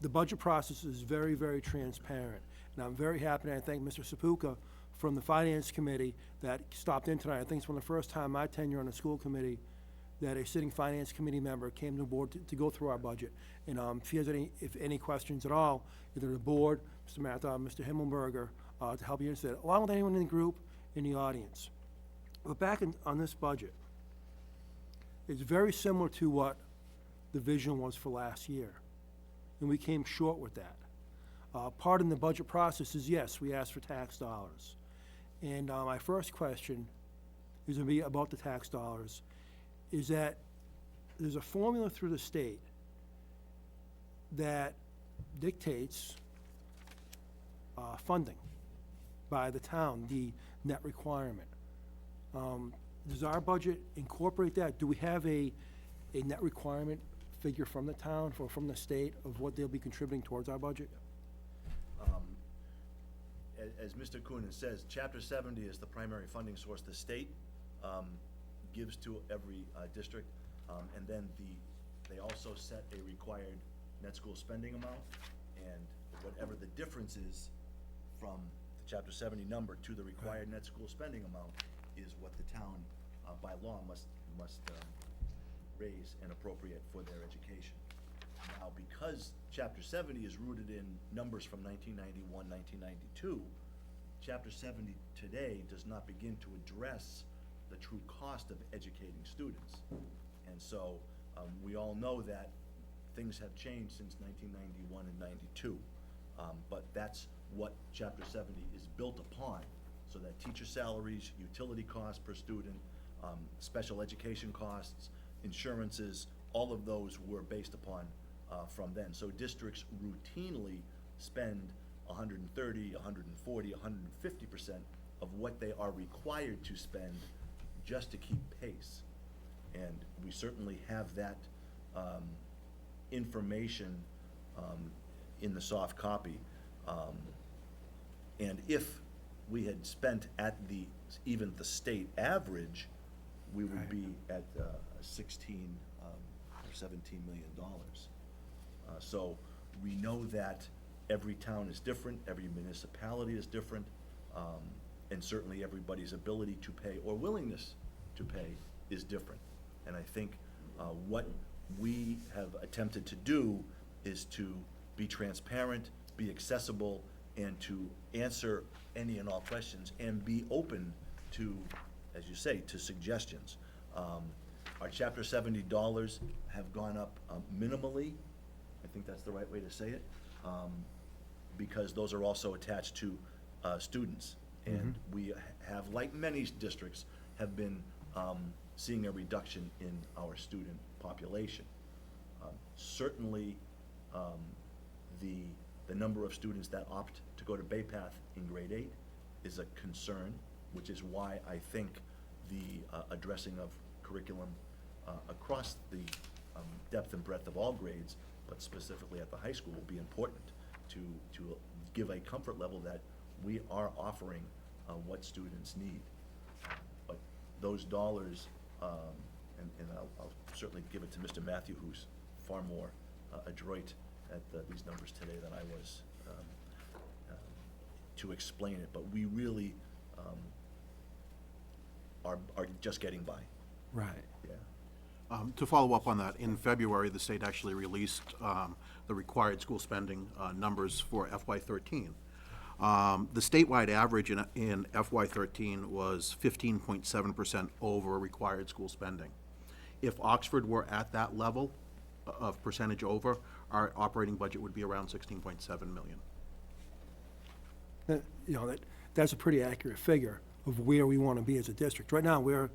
Speaker 5: The budget process is very, very transparent, and I'm very happy, and I thank Mr. Sapuka from the Finance Committee that stopped in tonight. I think it's one of the first time my tenure on the school committee that a sitting Finance Committee member came to the board to go through our budget. And if he has any questions at all, either the board, Mr. Matthew, Mr. Himmelberger, to help you answer that, along with anyone in the group, in the audience. But back on this budget, it's very similar to what the vision was for last year. And we came short with that. Part in the budget process is, yes, we asked for tax dollars. And my first question is going to be about the tax dollars, is that there's a formula through the state that dictates funding by the town, the net requirement. Does our budget incorporate that? Do we have a net requirement figure from the town or from the state of what they'll be contributing towards our budget?
Speaker 6: As Mr. Coonan says, Chapter 70 is the primary funding source the state gives to every district, and then they also set a required net school spending amount, and whatever the difference is from the Chapter 70 number to the required net school spending amount is what the town, by law, must raise and appropriate for their education. Now, because Chapter 70 is rooted in numbers from 1991, 1992, Chapter 70 today does not begin to address the true cost of educating students. And so, we all know that things have changed since 1991 and 92. But that's what Chapter 70 is built upon, so that teacher salaries, utility costs per student, special education costs, insurances, all of those were based upon from then. So districts routinely spend 130, 140, 150% of what they are required to spend just to keep pace. And we certainly have that information in the soft copy. And if we had spent at even the state average, we would
Speaker 5: Right.
Speaker 6: be at 16 or $17 million. So we know that every town is different, every municipality is different, and certainly everybody's ability to pay or willingness to pay is different. And I think what we have attempted to do is to be transparent, be accessible, and to answer any and all questions, and be open to, as you say, to suggestions. Our Chapter 70 dollars have gone up minimally, I think that's the right way to say it, because those are also attached to students. And we have, like many districts, have been seeing a reduction in our student population. Certainly, the number of students that opt to go to Bay Path in grade 8 is a concern, which is why I think the addressing of curriculum across the depth and breadth of all grades, but specifically at the high school, will be important to give a comfort level that we are offering what students need. But those dollars, and I'll certainly give it to Mr. Matthew, who's far more adroit at these numbers today than I was, to explain it, but we really are just getting by,
Speaker 5: Right.
Speaker 6: yeah.
Speaker 4: To follow up on that, in February, the state actually released the required school spending numbers for FY13. The statewide average in FY13 was 15.7% over required school spending. If Oxford were at that level of percentage over, our operating budget would be around 16.7 million.
Speaker 5: You know, that's a pretty accurate figure of where we want to be as a district. Right now, we're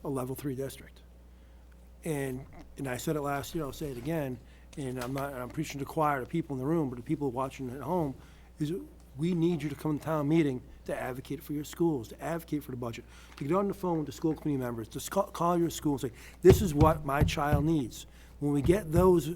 Speaker 5: a level 3 district. And I said it last year, I'll say it again, and I'm preaching to the choir, to people in the room, but the people watching at home, is we need you to come to town meeting to advocate for your schools, to advocate for the budget, to get on the phone with the school committee members, to call your school and say, this is what my child needs. When we get those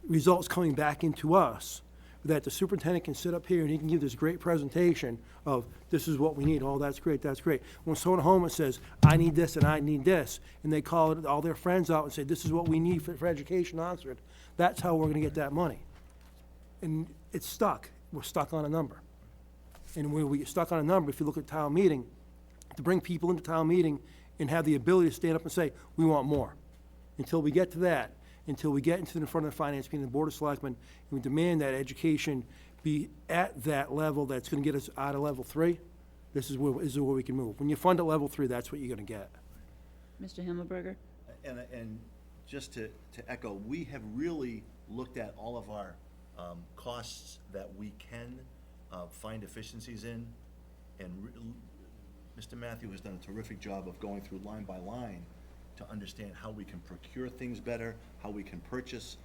Speaker 5: results coming back into us, that the superintendent can sit up here and he can give this great presentation of, this is what we need, oh, that's great, that's great. When someone at home says, I need this and I need this, and they call all their friends out and say, this is what we need for education in Oxford, that's how we're gonna get that money. And it's stuck, we're stuck on a number. And when we get stuck on a number, if you look at town meeting, to bring people into town meeting and have the ability to stand up and say, we want more. Until we get to that, until we get into the front of the finance committee and the board of selectmen, and we demand that education be at that level that's gonna get us out of level 3, this is where we can move. When you fund at level 3, that's what you're gonna get.
Speaker 2: Mr. Himmelberger?
Speaker 6: And just to echo, we have really looked at all of our costs that we can find efficiencies in, and Mr. Matthew has done a terrific job of going through line by line to understand how we can procure things better, how we can purchase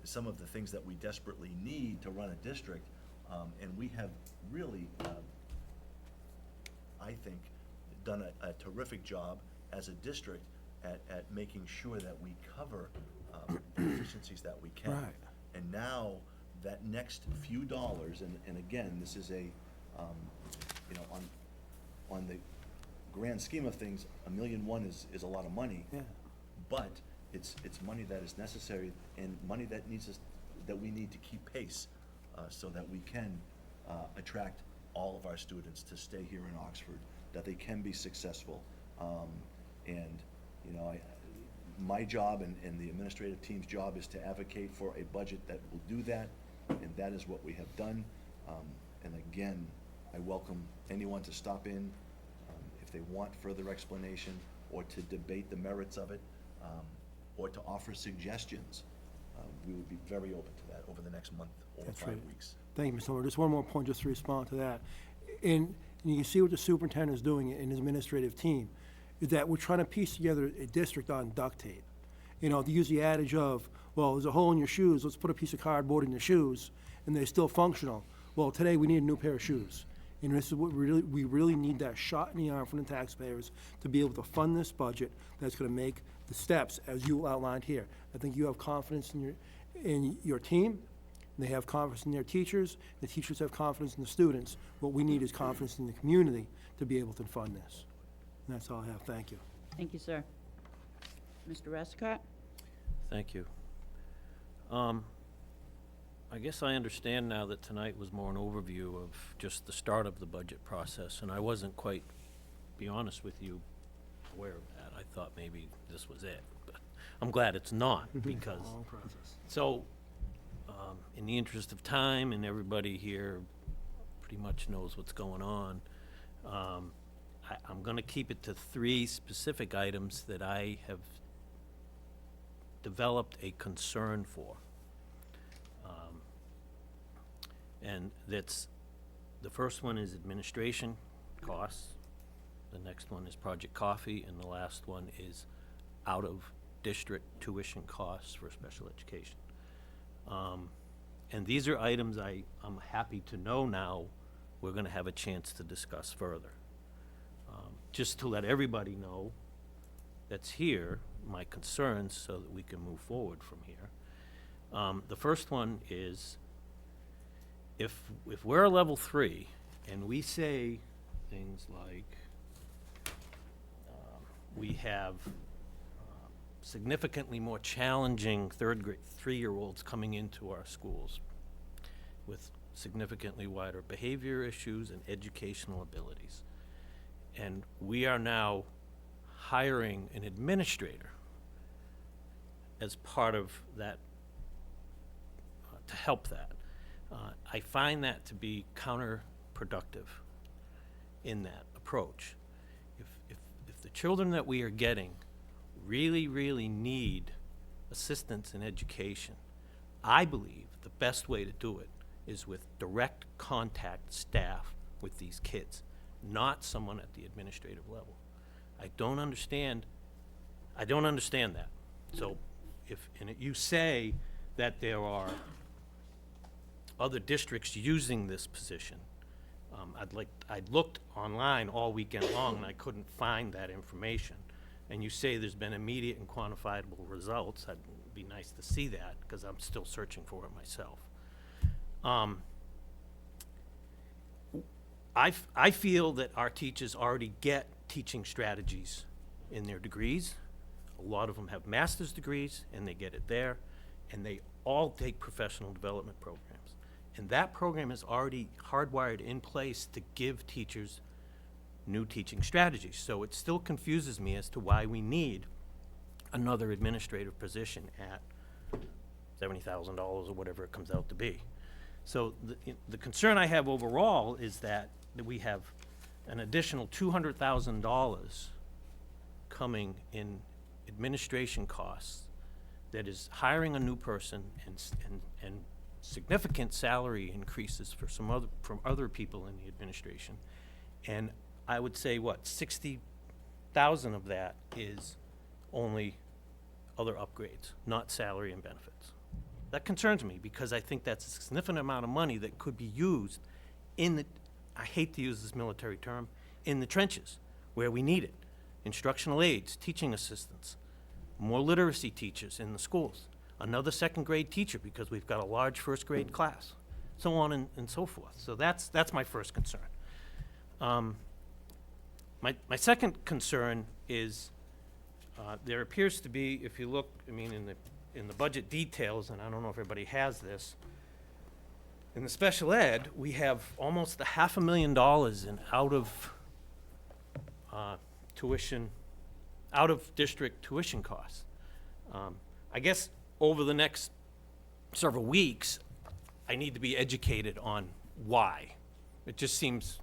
Speaker 6: some of the things that we desperately need to run a district. And we have really, I think, done a terrific job as a district at making sure that we cover the efficiencies that we can.
Speaker 5: Right.
Speaker 6: And now, that next few dollars, and again, this is a, you know, on the grand scheme of things, $1.1 million is a lot of money.
Speaker 5: Yeah.
Speaker 6: But it's money that is necessary and money that that we need to keep pace, so that we can attract all of our students to stay here in Oxford, that they can be successful. And, you know, my job and the administrative team's job is to advocate for a budget that will do that, and that is what we have done. And again, I welcome anyone to stop in if they want further explanation, or to debate the merits of it, or to offer suggestions. We would be very open to that over the next month or
Speaker 5: That's
Speaker 6: 5
Speaker 5: right.
Speaker 6: weeks.
Speaker 5: Thank you, Mr. Holmer. Just one more point, just to respond to that. And you can see what the superintendent is doing in his administrative team, is that we're trying to piece together a district on duct tape. You know, to use the adage of, well, there's a hole in your shoes, let's put a piece of cardboard in your shoes, and they're still functional. Well, today we need a new pair of shoes. And this is what we really need, that shot in the arm from the taxpayers to be able to fund this budget that's gonna make the steps as you outlined here. I think you have confidence in your team, they have confidence in their teachers, the teachers have confidence in the students. What we need is confidence in the community to be able to fund this. And that's all I have, thank you.
Speaker 2: Thank you, sir. Mr. Westcott?
Speaker 3: Thank you. I guess I understand now that tonight was more an overview of just the start of the budget process, and I wasn't quite, be honest with you, aware of that. I thought maybe this was it, but I'm glad it's not, because,
Speaker 5: Long process.
Speaker 3: so, in the interest of time, and everybody here pretty much knows what's going on, I'm gonna keep it to 3 specific items that I have developed a concern for. And that's, the first one is administration costs, the next one is Project Coffee, and the last one is out-of-district tuition costs for special education. And these are items I'm happy to know now we're gonna have a chance to discuss further. Just to let everybody know that's here, my concerns, so that we can move forward from here. The first one is, if we're a level 3, and we say things like, we have significantly more challenging 3-year-olds coming into our schools with significantly wider behavior issues and educational abilities. And we are now hiring an administrator as part of that, to help that. I find that to be counterproductive in that approach. If the children that we are getting really, really need assistance in education, I believe the best way to do it is with direct contact staff with these kids, not someone at the administrative level. I don't understand that. So you say that there are other districts using this position. I looked online all weekend long and I couldn't find that information. And you say there's been immediate and quantifiable results. It'd be nice to see that, because I'm still searching for it myself. I feel that our teachers already get teaching strategies in their degrees. A lot of them have master's degrees, and they get it there, and they all take professional development programs. And that program is already hardwired in place to give teachers new teaching strategies. So it still confuses me as to why we need another administrative position at $70,000 or whatever it comes out to be. So the concern I have overall is that we have an additional $200,000 coming in administration costs that is hiring a new person and significant salary increases for from other people in the administration. And I would say, what, 60,000 of that is only other upgrades, not salary and benefits. That concerns me, because I think that's a significant amount of money that could be used in the, I hate to use this military term, in the trenches, where we need it. Instructional aides, teaching assistants, more literacy teachers in the schools, another second grade teacher, because we've got a large first grade class, so on and so forth. So that's my first concern. My second concern is, there appears to be, if you look, I mean, in the budget details, and I don't know if everybody has this, in the special ed, we have almost $500,000 in out-of-district tuition costs. I guess over the next several weeks, I need to be educated on why. It just seems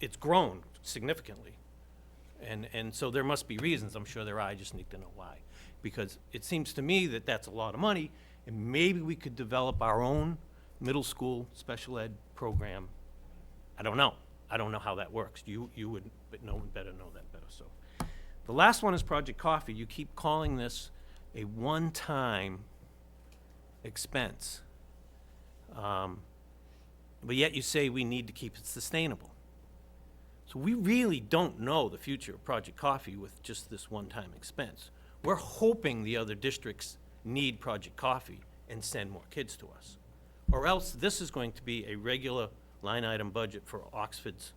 Speaker 3: it's grown significantly. And so there must be reasons, I'm sure there are, I just need to know why. Because it seems to me that that's a lot of money, and maybe we could develop our own middle school special ed program. I don't know how that works. You would better know that better, so. The last one is Project Coffee. You keep calling this a one-time expense. But yet you say we need to keep it sustainable. So we really don't know the future of Project Coffee with just this one-time expense. We're hoping the other districts need Project Coffee and send more kids to us. Or else this is going to be a regular line item budget for Oxford's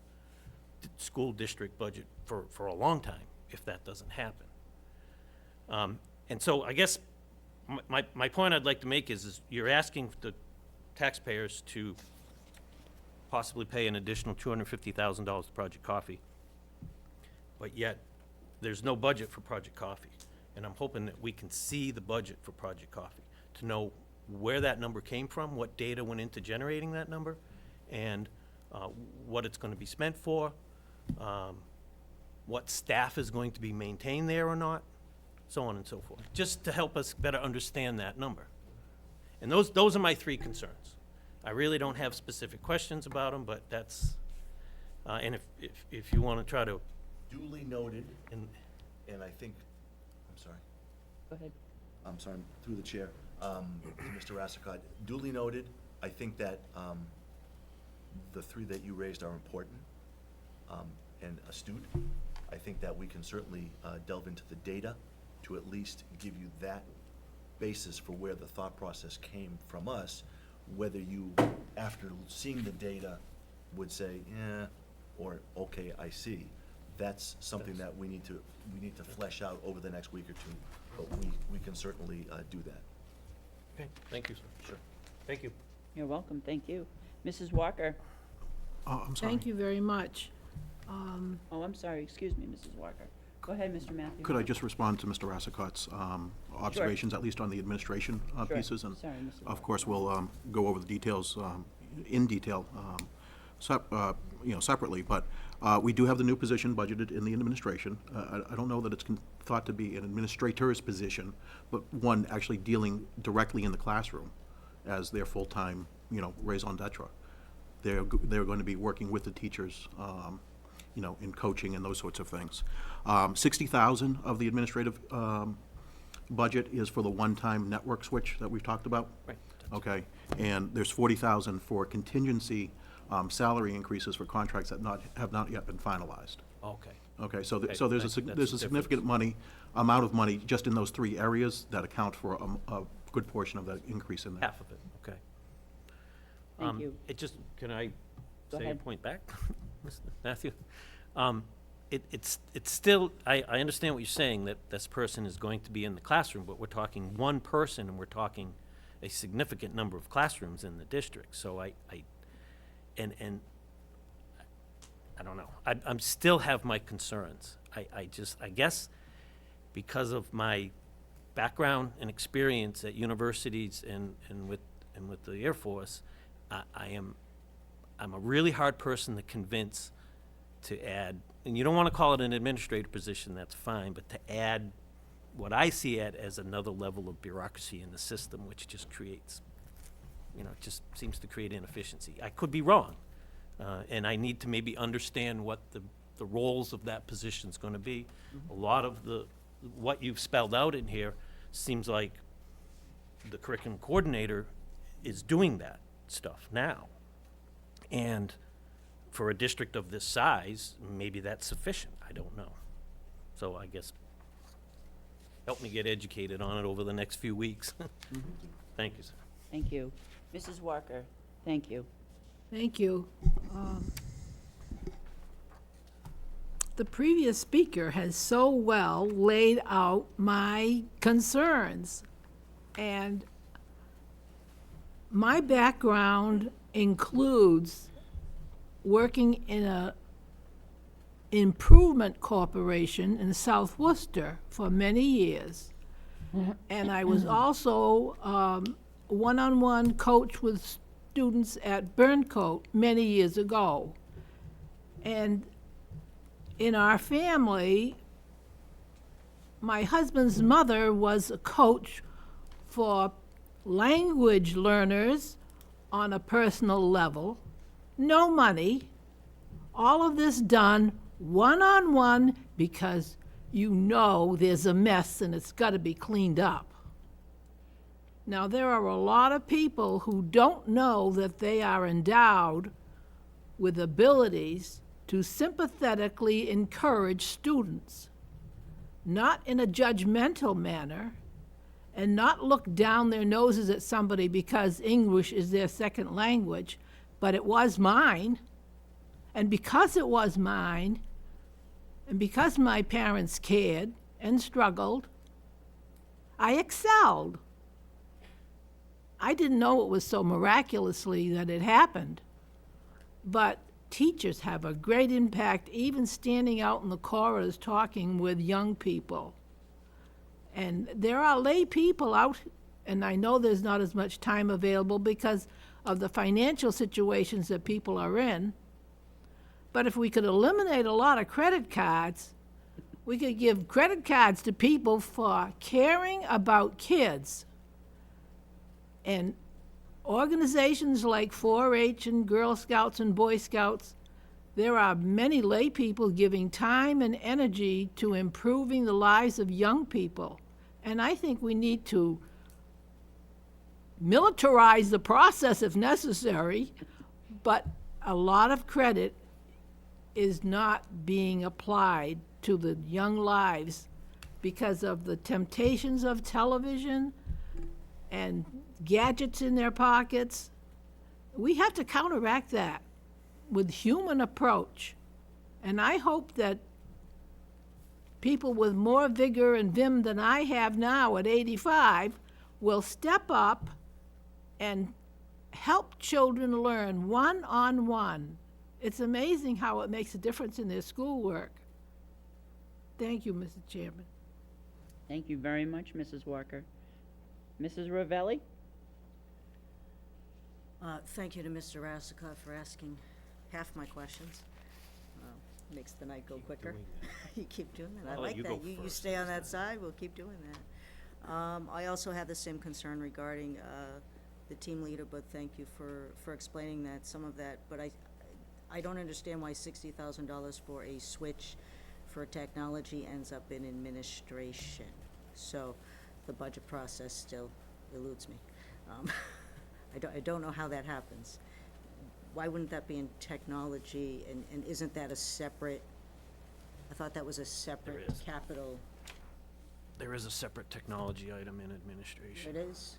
Speaker 3: school district budget for a long time, if that doesn't happen. And so I guess my point I'd like to make is you're asking the taxpayers to possibly pay an additional $250,000 to Project Coffee, but yet there's no budget for Project Coffee. And I'm hoping that we can see the budget for Project Coffee to know where that number came from, what data went into generating that number, and what it's going to be spent for, what staff is going to be maintained there or not, so on and so forth, just to help us better understand that number. And those are my three concerns. I really don't have specific questions about them, but that's, and if you want to try to,
Speaker 6: Duly noted,
Speaker 3: and
Speaker 6: and I think, I'm sorry.
Speaker 2: Go ahead.
Speaker 6: I'm sorry, through the chair, to Mr. Rassicot, duly noted. I think that the three that you raised are important and astute. I think that we can certainly delve into the data to at least give you that basis for where the thought process came from us, whether you, after seeing the data, would say, eh, or, okay, I see. That's something that we need to flesh out over the next week or two, but we can certainly do that.
Speaker 3: okay, thank you, sir.
Speaker 6: Sure.
Speaker 3: Thank you.
Speaker 2: You're welcome, thank you. Mrs. Walker?
Speaker 4: I'm sorry.
Speaker 1: Thank you very much.
Speaker 2: Oh, I'm sorry, excuse me, Mrs. Walker. Go ahead, Mr. Matthew.
Speaker 4: Could I just respond to Mr. Rassicot's observations, at least on the administration
Speaker 2: Sure.
Speaker 4: pieces? And
Speaker 2: Sorry, Mr.
Speaker 4: of course, we'll go over the details in detail separately, but we do have the new position budgeted in the administration. I don't know that it's thought to be an administrator's position, but one actually dealing directly in the classroom as their full-time, raison d'etre. They're going to be working with the teachers, in coaching and those sorts of things. 60,000 of the administrative budget is for the one-time network switch that we've talked about.
Speaker 3: Right.
Speaker 4: Okay, and there's 40,000 for contingency salary increases for contracts that have not yet been finalized.
Speaker 3: Okay.
Speaker 4: Okay, so
Speaker 3: Okay,
Speaker 4: so there's
Speaker 3: that's
Speaker 4: a
Speaker 3: the
Speaker 4: significant amount of money just in those three areas that account for a good portion of the increase in that.
Speaker 3: Half of it, okay.
Speaker 2: Thank you.
Speaker 3: It just, can I
Speaker 2: Go
Speaker 3: say a
Speaker 2: ahead.
Speaker 3: point back, Mr. Matthew? It's still, I understand what you're saying, that this person is going to be in the classroom, but we're talking one person, and we're talking a significant number of classrooms in the district, so I don't know. I'm still have my concerns. I guess because of my background and experience at universities and with the Air Force, I'm a really hard person to convince to add, and you don't want to call it an administrative position, that's fine, but to add what I see as another level of bureaucracy in the system, which just creates, just seems to create inefficiency. I could be wrong, and I need to maybe understand what the roles of that position is going to be. A lot of what you've spelled out in here seems like the curriculum coordinator is doing that stuff now. And for a district of this size, maybe that's sufficient, I don't know. So I guess, help me get educated on it over the next few weeks. Thank you, sir.
Speaker 2: Thank you. Mrs. Walker, thank you.
Speaker 1: Thank you. The previous speaker has so well laid out my concerns. And my background includes working in a improvement corporation in South Worcester for many years. And I was also one-on-one coach with students at Burncoat many years ago. And in our family, my husband's mother was a coach for language learners on a personal level, no money, all of this done one-on-one because there's a mess and it's got to be cleaned up. Now, there are a lot of people who don't know that they are endowed with abilities to sympathetically encourage students, not in a judgmental manner, and not look down their noses at somebody because English is their second language, but it was mine. And because it was mine, and because my parents cared and struggled, I excelled. I didn't know it was so miraculously that it happened. But teachers have a great impact, even standing out in the corridors talking with young people. And there are lay people out, and I know there's not as much time available because of the financial situations that people are in. But if we could eliminate a lot of credit cards, we could give credit cards to people for caring about kids. And organizations like 4-H and Girl Scouts and Boy Scouts, there are many lay people giving time and energy to improving the lives of young people. And I think we need to militarize the process if necessary, but a lot of credit is not being applied to the young lives because of the temptations of television and gadgets in their pockets. We have to counteract that with human approach. And I hope that people with more vigor and vim than I have now at 85 will step up and help children learn one-on-one. It's amazing how it makes a difference in their schoolwork. Thank you, Mr. Chairman.
Speaker 2: Thank you very much, Mrs. Walker. Mrs. Ravelli?
Speaker 7: Thank you to Mr. Rassica for asking half my questions. Makes the night go quicker. You keep doing that. I
Speaker 3: I'll let
Speaker 7: like
Speaker 3: you
Speaker 7: that.
Speaker 3: go
Speaker 7: You
Speaker 3: first
Speaker 7: stay on
Speaker 3: this
Speaker 7: that side, we'll keep doing that. I also have the same concern regarding the team leader, but thank you for explaining that, some of that. But I don't understand why $60,000 for a switch for technology ends up in administration. So the budget process still eludes me. I don't know how that happens. Why wouldn't that be in technology, and isn't that a separate, I thought that was a separate
Speaker 3: is.
Speaker 7: capital,
Speaker 3: There is a separate technology item in administration.
Speaker 7: it is?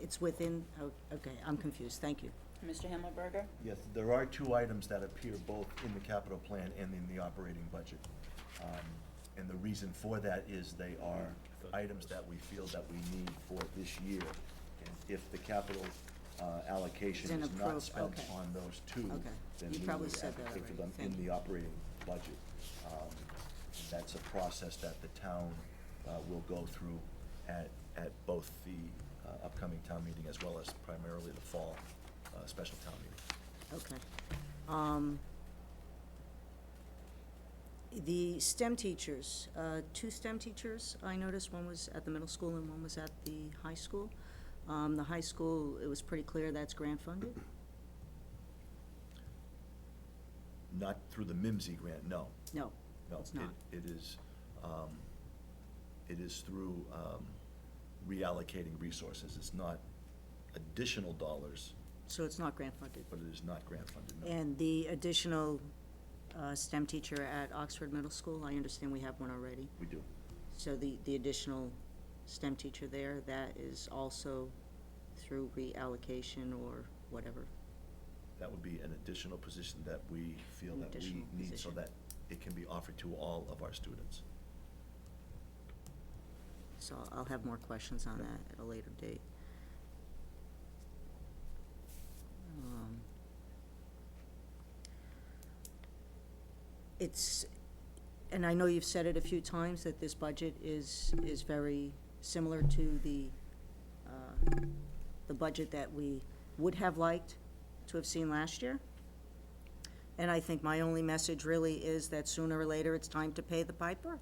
Speaker 7: It's within, okay, I'm confused, thank you.
Speaker 2: Mr. Himmelberger?
Speaker 6: Yes, there are two items that appear both in the capital plan and in the operating budget. And the reason for that is they are items that we feel that we need for this year. And if the capital allocation
Speaker 7: Then
Speaker 6: is not
Speaker 7: approve,
Speaker 6: spent
Speaker 7: okay.
Speaker 6: on those two,
Speaker 7: Okay.
Speaker 6: then
Speaker 7: You
Speaker 6: we
Speaker 7: probably
Speaker 6: would
Speaker 7: said
Speaker 6: have to
Speaker 7: that
Speaker 6: pay for
Speaker 7: already.
Speaker 6: them
Speaker 7: Thank
Speaker 6: in
Speaker 7: you.
Speaker 6: the operating budget. That's a process that the town will go through at both the upcoming town meeting as well as primarily the fall special town meeting.
Speaker 7: Okay. The STEM teachers, 2 STEM teachers, I noticed, one was at the middle school and one was at the high school. The high school, it was pretty clear that's grant funded?
Speaker 6: Not through the MIMSI grant, no.
Speaker 7: No,
Speaker 6: No,
Speaker 7: it's not.
Speaker 6: it is through reallocating resources. It's not additional dollars,
Speaker 7: So it's not grant funded.
Speaker 6: but it is not grant funded, no.
Speaker 7: And the additional STEM teacher at Oxford Middle School, I understand we have one already.
Speaker 6: We do.
Speaker 7: So the additional STEM teacher there, that is also through reallocation or whatever?
Speaker 6: That would be an additional position that we feel
Speaker 7: An
Speaker 6: that we
Speaker 7: additional
Speaker 6: need so
Speaker 7: position.
Speaker 6: that it can be offered to all of our students.
Speaker 7: So I'll have more questions on that at a later date. It's, and I know you've said it a few times, that this budget is very similar to the budget that we would have liked to have seen last year. And I think my only message really is that sooner or later, it's time to pay the piper.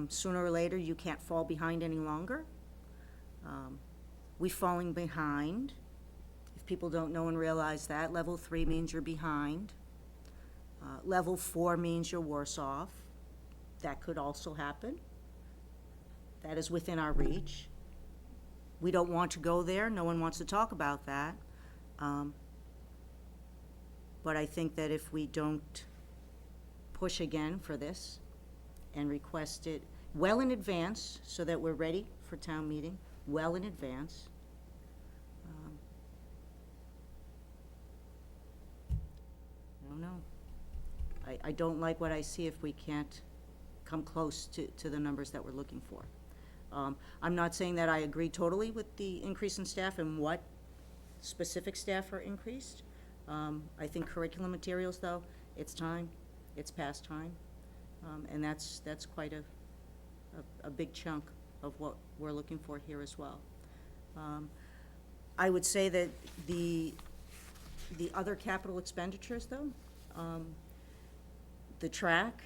Speaker 7: Sooner or later, you can't fall behind any longer. We're falling behind. If people don't know and realize that, level 3 means you're behind. Level 4 means you're worse off. That could also happen. That is within our reach. We don't want to go there. No one wants to talk about that. But I think that if we don't push again for this and request it well in advance, so that we're ready for town meeting, well in advance, I don't know. I don't like what I see if we can't come close to the numbers that we're looking for. I'm not saying that I agree totally with the increase in staff and what specific staff are increased. I think curriculum materials, though, it's time, it's past time, and that's quite a big chunk of what we're looking for here as well. I would say that the other capital expenditures, though, the track,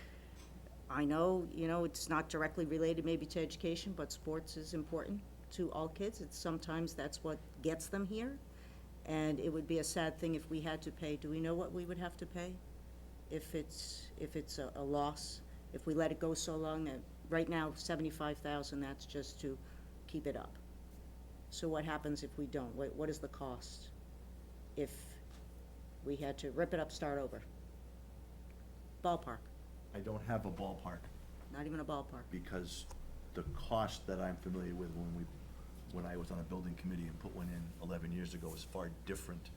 Speaker 7: I know, it's not directly related maybe to education, but sports is important to all kids. Sometimes that's what gets them here. And it would be a sad thing if we had to pay. Do we know what we would have to pay if it's a loss? If we let it go so long that, right now, $75,000, that's just to keep it up. So what happens if we don't? What is the cost if we had to rip it up, start over? Ballpark,
Speaker 6: I don't have a ballpark,
Speaker 7: not even a ballpark.
Speaker 6: because the cost that I'm familiar with when I was on a building committee and put one in 11 years ago is far different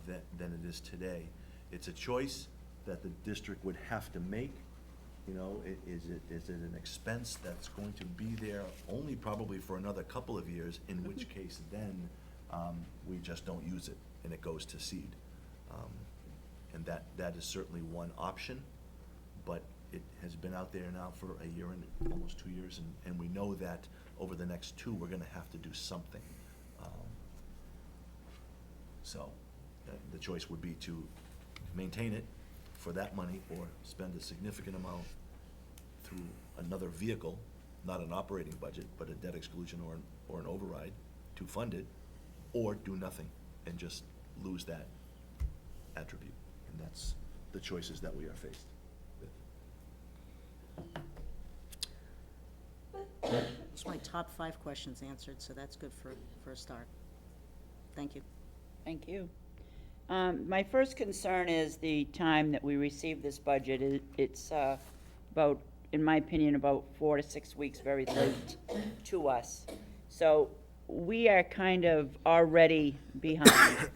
Speaker 6: than it is today. It's a choice that the district would have to make. Is it an expense that's going to be there only probably for another couple of years, in which case then we just don't use it and it goes to seed. And that is certainly one option, but it has been out there now for a year and almost 2 years, and we know that over the next 2, we're gonna have to do something. So, the choice would be to maintain it for that money, or spend a significant amount through another vehicle, not an operating budget, but a debt exclusion or an override to fund it, or do nothing and just lose that attribute. And that's the choices that we are faced with.
Speaker 7: It's my top 5 questions answered, so that's good for a start. Thank you.
Speaker 2: Thank you. My first concern is the time that we received this budget. It's about, in my opinion, about 4 to 6 weeks very late to us. So we are kind of already behind.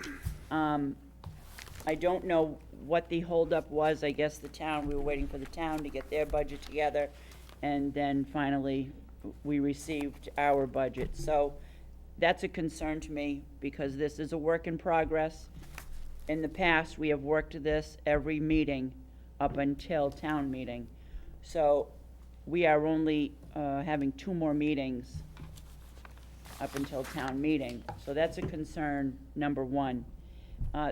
Speaker 2: I don't know what the holdup was. I guess we were waiting for the town to get their budget together, and then finally we received our budget. So that's a concern to me, because this is a work in progress. In the past, we have worked this every meeting up until town meeting. So we are only having 2 more meetings up until town meeting. So that's a concern, number 1.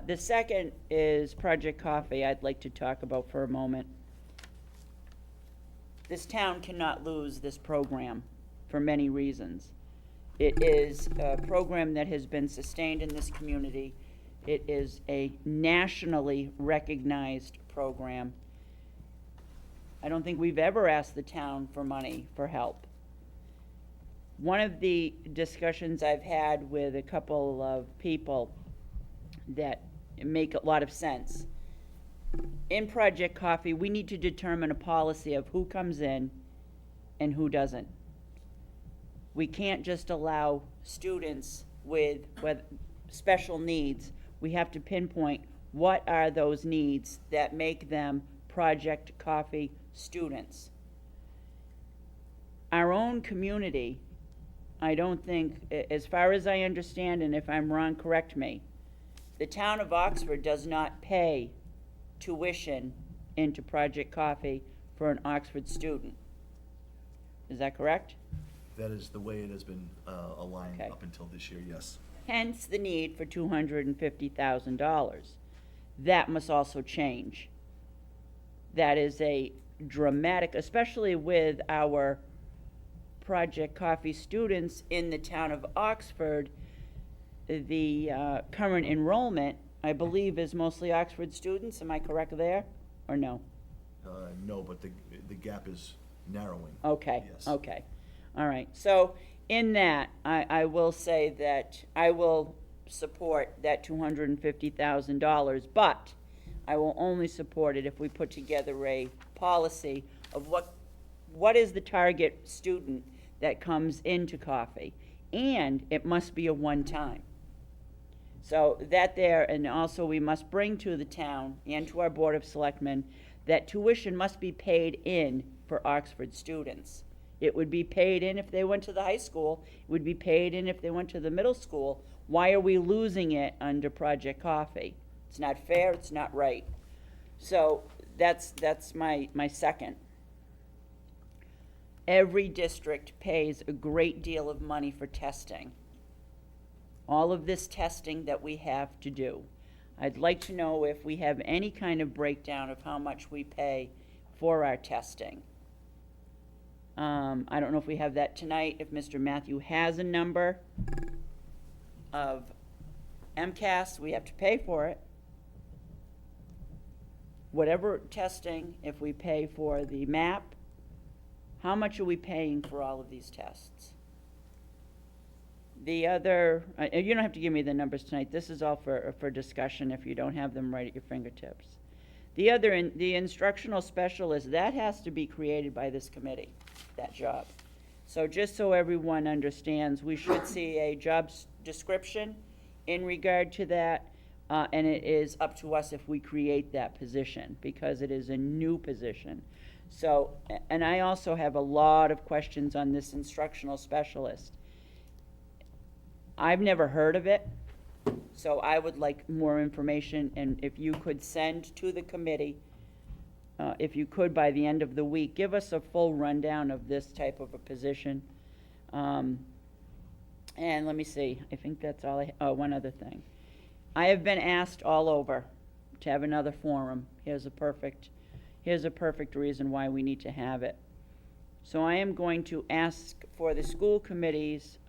Speaker 2: The second is Project Coffee, I'd like to talk about for a moment. This town cannot lose this program for many reasons. It is a program that has been sustained in this community. It is a nationally recognized program. I don't think we've ever asked the town for money, for help. One of the discussions I've had with a couple of people that make a lot of sense. In Project Coffee, we need to determine a policy of who comes in and who doesn't. We can't just allow students with special needs. We have to pinpoint what are those needs that make them Project Coffee students. Our own community, I don't think, as far as I understand, and if I'm wrong, correct me, the town of Oxford does not pay tuition into Project Coffee for an Oxford student. Is that correct?
Speaker 6: That is the way it has been aligned
Speaker 2: Okay.
Speaker 6: up until this year, yes.
Speaker 2: Hence the need for $250,000. That must also change. That is a dramatic, especially with our Project Coffee students in the town of Oxford. The current enrollment, I believe, is mostly Oxford students. Am I correct there, or no?
Speaker 6: No, but the gap is narrowing.
Speaker 2: Okay,
Speaker 6: Yes.
Speaker 2: okay. All right. So in that, I will say that I will support that $250,000, but I will only support it if we put together a policy of what is the target student that comes into coffee, and it must be a one-time. So that there, and also we must bring to the town and to our Board of Selectmen that tuition must be paid in for Oxford students. It would be paid in if they went to the high school, it would be paid in if they went to the middle school. Why are we losing it under Project Coffee? It's not fair, it's not right. So that's my second. Every district pays a great deal of money for testing. All of this testing that we have to do. I'd like to know if we have any kind of breakdown of how much we pay for our testing. I don't know if we have that tonight, if Mr. Matthew has a number of MCAS, we have to pay for it. Whatever testing, if we pay for the MAP, how much are we paying for all of these tests? The other, you don't have to give me the numbers tonight, this is all for discussion if you don't have them right at your fingertips. The other, the instructional specialist, that has to be created by this committee, that job. So just so everyone understands, we should see a job description in regard to that, and it is up to us if we create that position, because it is a new position. So, and I also have a lot of questions on this instructional specialist. I've never heard of it, so I would like more information, and if you could send to the committee, if you could by the end of the week, give us a full rundown of this type of a position. And let me see, I think that's all one other thing. I have been asked all over to have another forum. Here's a perfect reason why we need to have it. So I am going to ask for the school committee's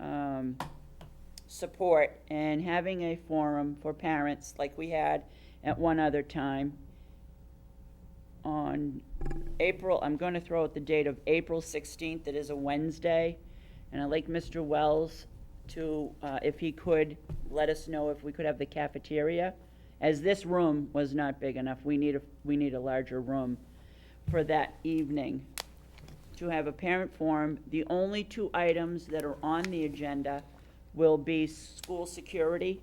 Speaker 2: support and having a forum for parents like we had at one other time on April, I'm going to throw out the date of April 16th. It is a Wednesday, and I'd like Mr. Wells to, if he could, let us know if we could have the cafeteria, as this room was not big enough. We need a larger room for that evening to have a parent forum. The only two items that are on the agenda will be school security.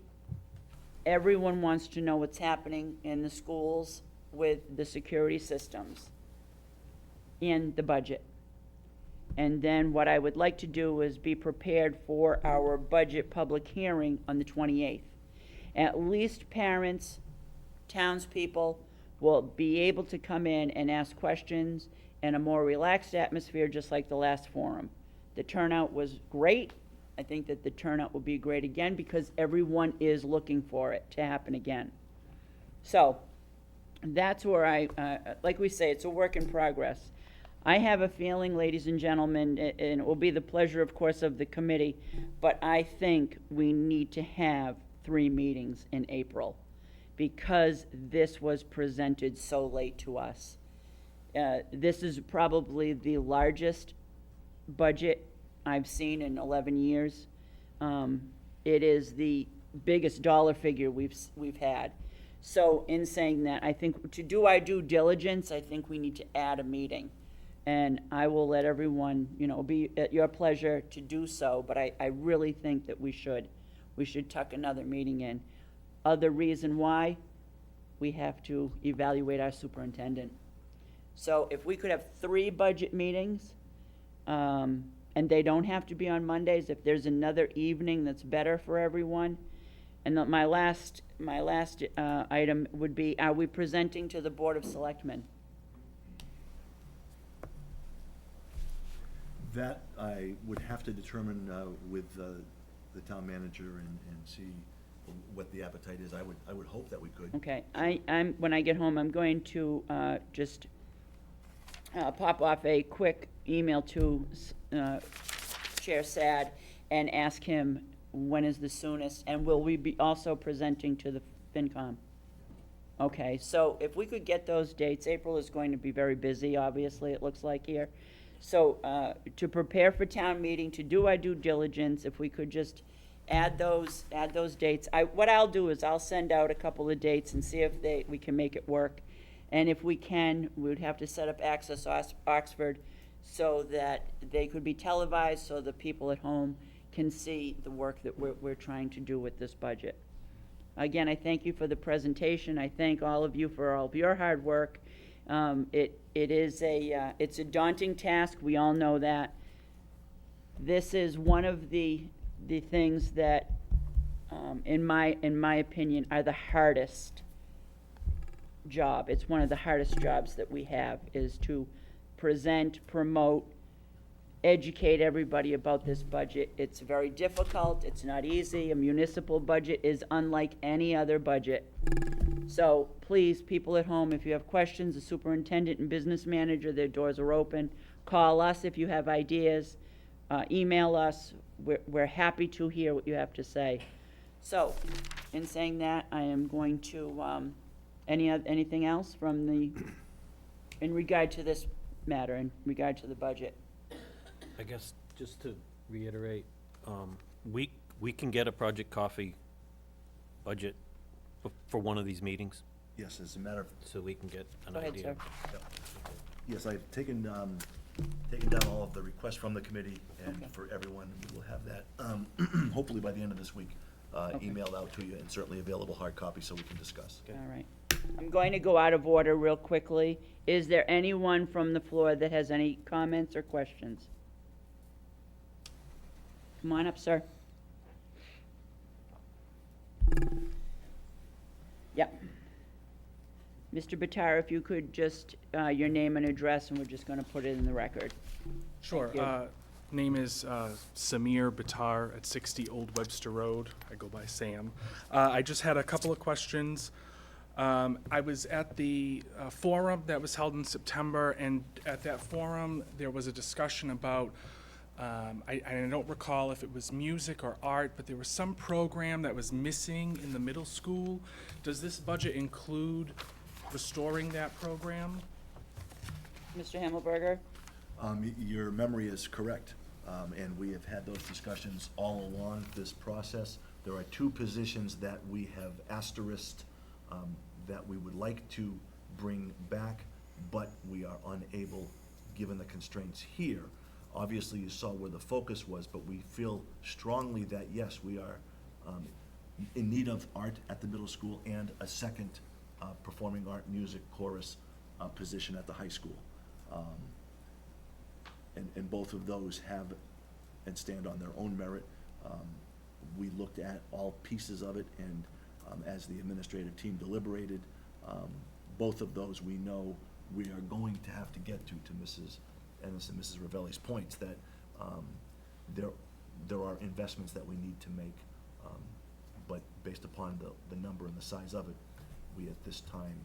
Speaker 2: Everyone wants to know what's happening in the schools with the security systems and the budget. And then what I would like to do is be prepared for our budget public hearing on the 28th. At least parents, townspeople will be able to come in and ask questions in a more relaxed atmosphere, just like the last forum. The turnout was great. I think that the turnout will be great again because everyone is looking for it to happen again. So that's where like we say, it's a work in progress. I have a feeling, ladies and gentlemen, and it will be the pleasure, of course, of the committee, but I think we need to have 3 meetings in April because this was presented so late to us. This is probably the largest budget I've seen in 11 years. It is the biggest dollar figure we've had. So in saying that, I think to do our due diligence, I think we need to add a meeting. And I will let everyone, be at your pleasure to do so, but I really think that we should tuck another meeting in. Other reason why, we have to evaluate our superintendent. So if we could have 3 budget meetings, and they don't have to be on Mondays, if there's another evening that's better for everyone. And my last item would be, are we presenting to the Board of Selectmen?
Speaker 6: That I would have to determine with the town manager and see what the appetite is. I would hope that we could.
Speaker 2: Okay, when I get home, I'm going to just pop off a quick email to Chair Sad and ask him when is the soonest, and will we be also presenting to the FinCom? Okay, so if we could get those dates, April is going to be very busy, obviously, it looks like here. So to prepare for town meeting, to do our due diligence, if we could just add those dates. What I'll do is I'll send out a couple of dates and see if we can make it work. And if we can, we would have to set up Access Oxford so that they could be televised, so the people at home can see the work that we're trying to do with this budget. Again, I thank you for the presentation. I thank all of you for all of your hard work. It's a daunting task. We all know that. This is one of the things that, in my opinion, are the hardest job. It's one of the hardest jobs that we have, is to present, promote, educate everybody about this budget. It's very difficult. It's not easy. A municipal budget is unlike any other budget. So please, people at home, if you have questions, the superintendent and business manager, their doors are open. Call us if you have ideas. Email us. We're happy to hear what you have to say. So, in saying that, I am going to, anything else in regard to this matter, in regard to the budget?
Speaker 3: I guess, just to reiterate, we can get a Project Coffee budget for one of these meetings,
Speaker 6: Yes, as a matter of,
Speaker 3: so we can get an
Speaker 2: Go ahead,
Speaker 3: idea.
Speaker 2: sir.
Speaker 6: yes, I've taken down all of the requests from the committee, and
Speaker 2: Okay.
Speaker 6: for everyone, we will have that, hopefully by the end of this week, emailed out to you, and certainly available hard copy so we can discuss.
Speaker 2: All right. I'm going to go out of order real quickly. Is there anyone from the floor that has any comments or questions? Come on up, sir. Yep. Mr. Batar, if you could just, your name and address, and we're just going to put it in the record.
Speaker 8: Sure.
Speaker 2: Thank you.
Speaker 8: Name is Samir Batar at 60 Old Webster Road. I go by Sam. I just had a couple of questions. I was at the forum that was held in September, and at that forum, there was a discussion about, I don't recall if it was music or art, but there was some program that was missing in the middle school. Does this budget include restoring that program?
Speaker 2: Mr. Hammelberger?
Speaker 6: Your memory is correct, and we have had those discussions all along this process. There are two positions that we have asterisked that we would like to bring back, but we are unable, given the constraints here. Obviously, you saw where the focus was, but we feel strongly that, yes, we are in need of art at the middle school and a second performing art, music, chorus position at the high school. And both of those have and stand on their own merit. We looked at all pieces of it, and as the administrative team deliberated, both of those we know we are going to have to get to Mrs. Ennis and Mrs. Ravelli's points, that there are investments that we need to make, but based upon the number and the size of it, we at this time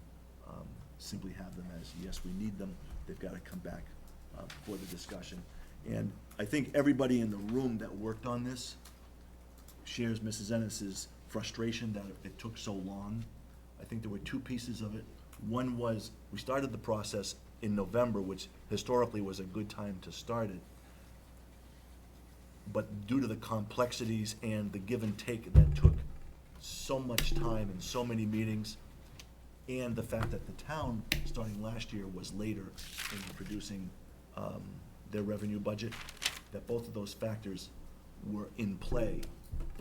Speaker 6: simply have them as, yes, we need them, they've got to come back for the discussion. And I think everybody in the room that worked on this shares Mrs. Ennis's frustration that it took so long. I think there were two pieces of it. One was, we started the process in November, which historically was a good time to start it. But due to the complexities and the give and take that took so much time and so many meetings, and the fact that the town, starting last year, was later in producing their revenue budget, that both of those factors were in play.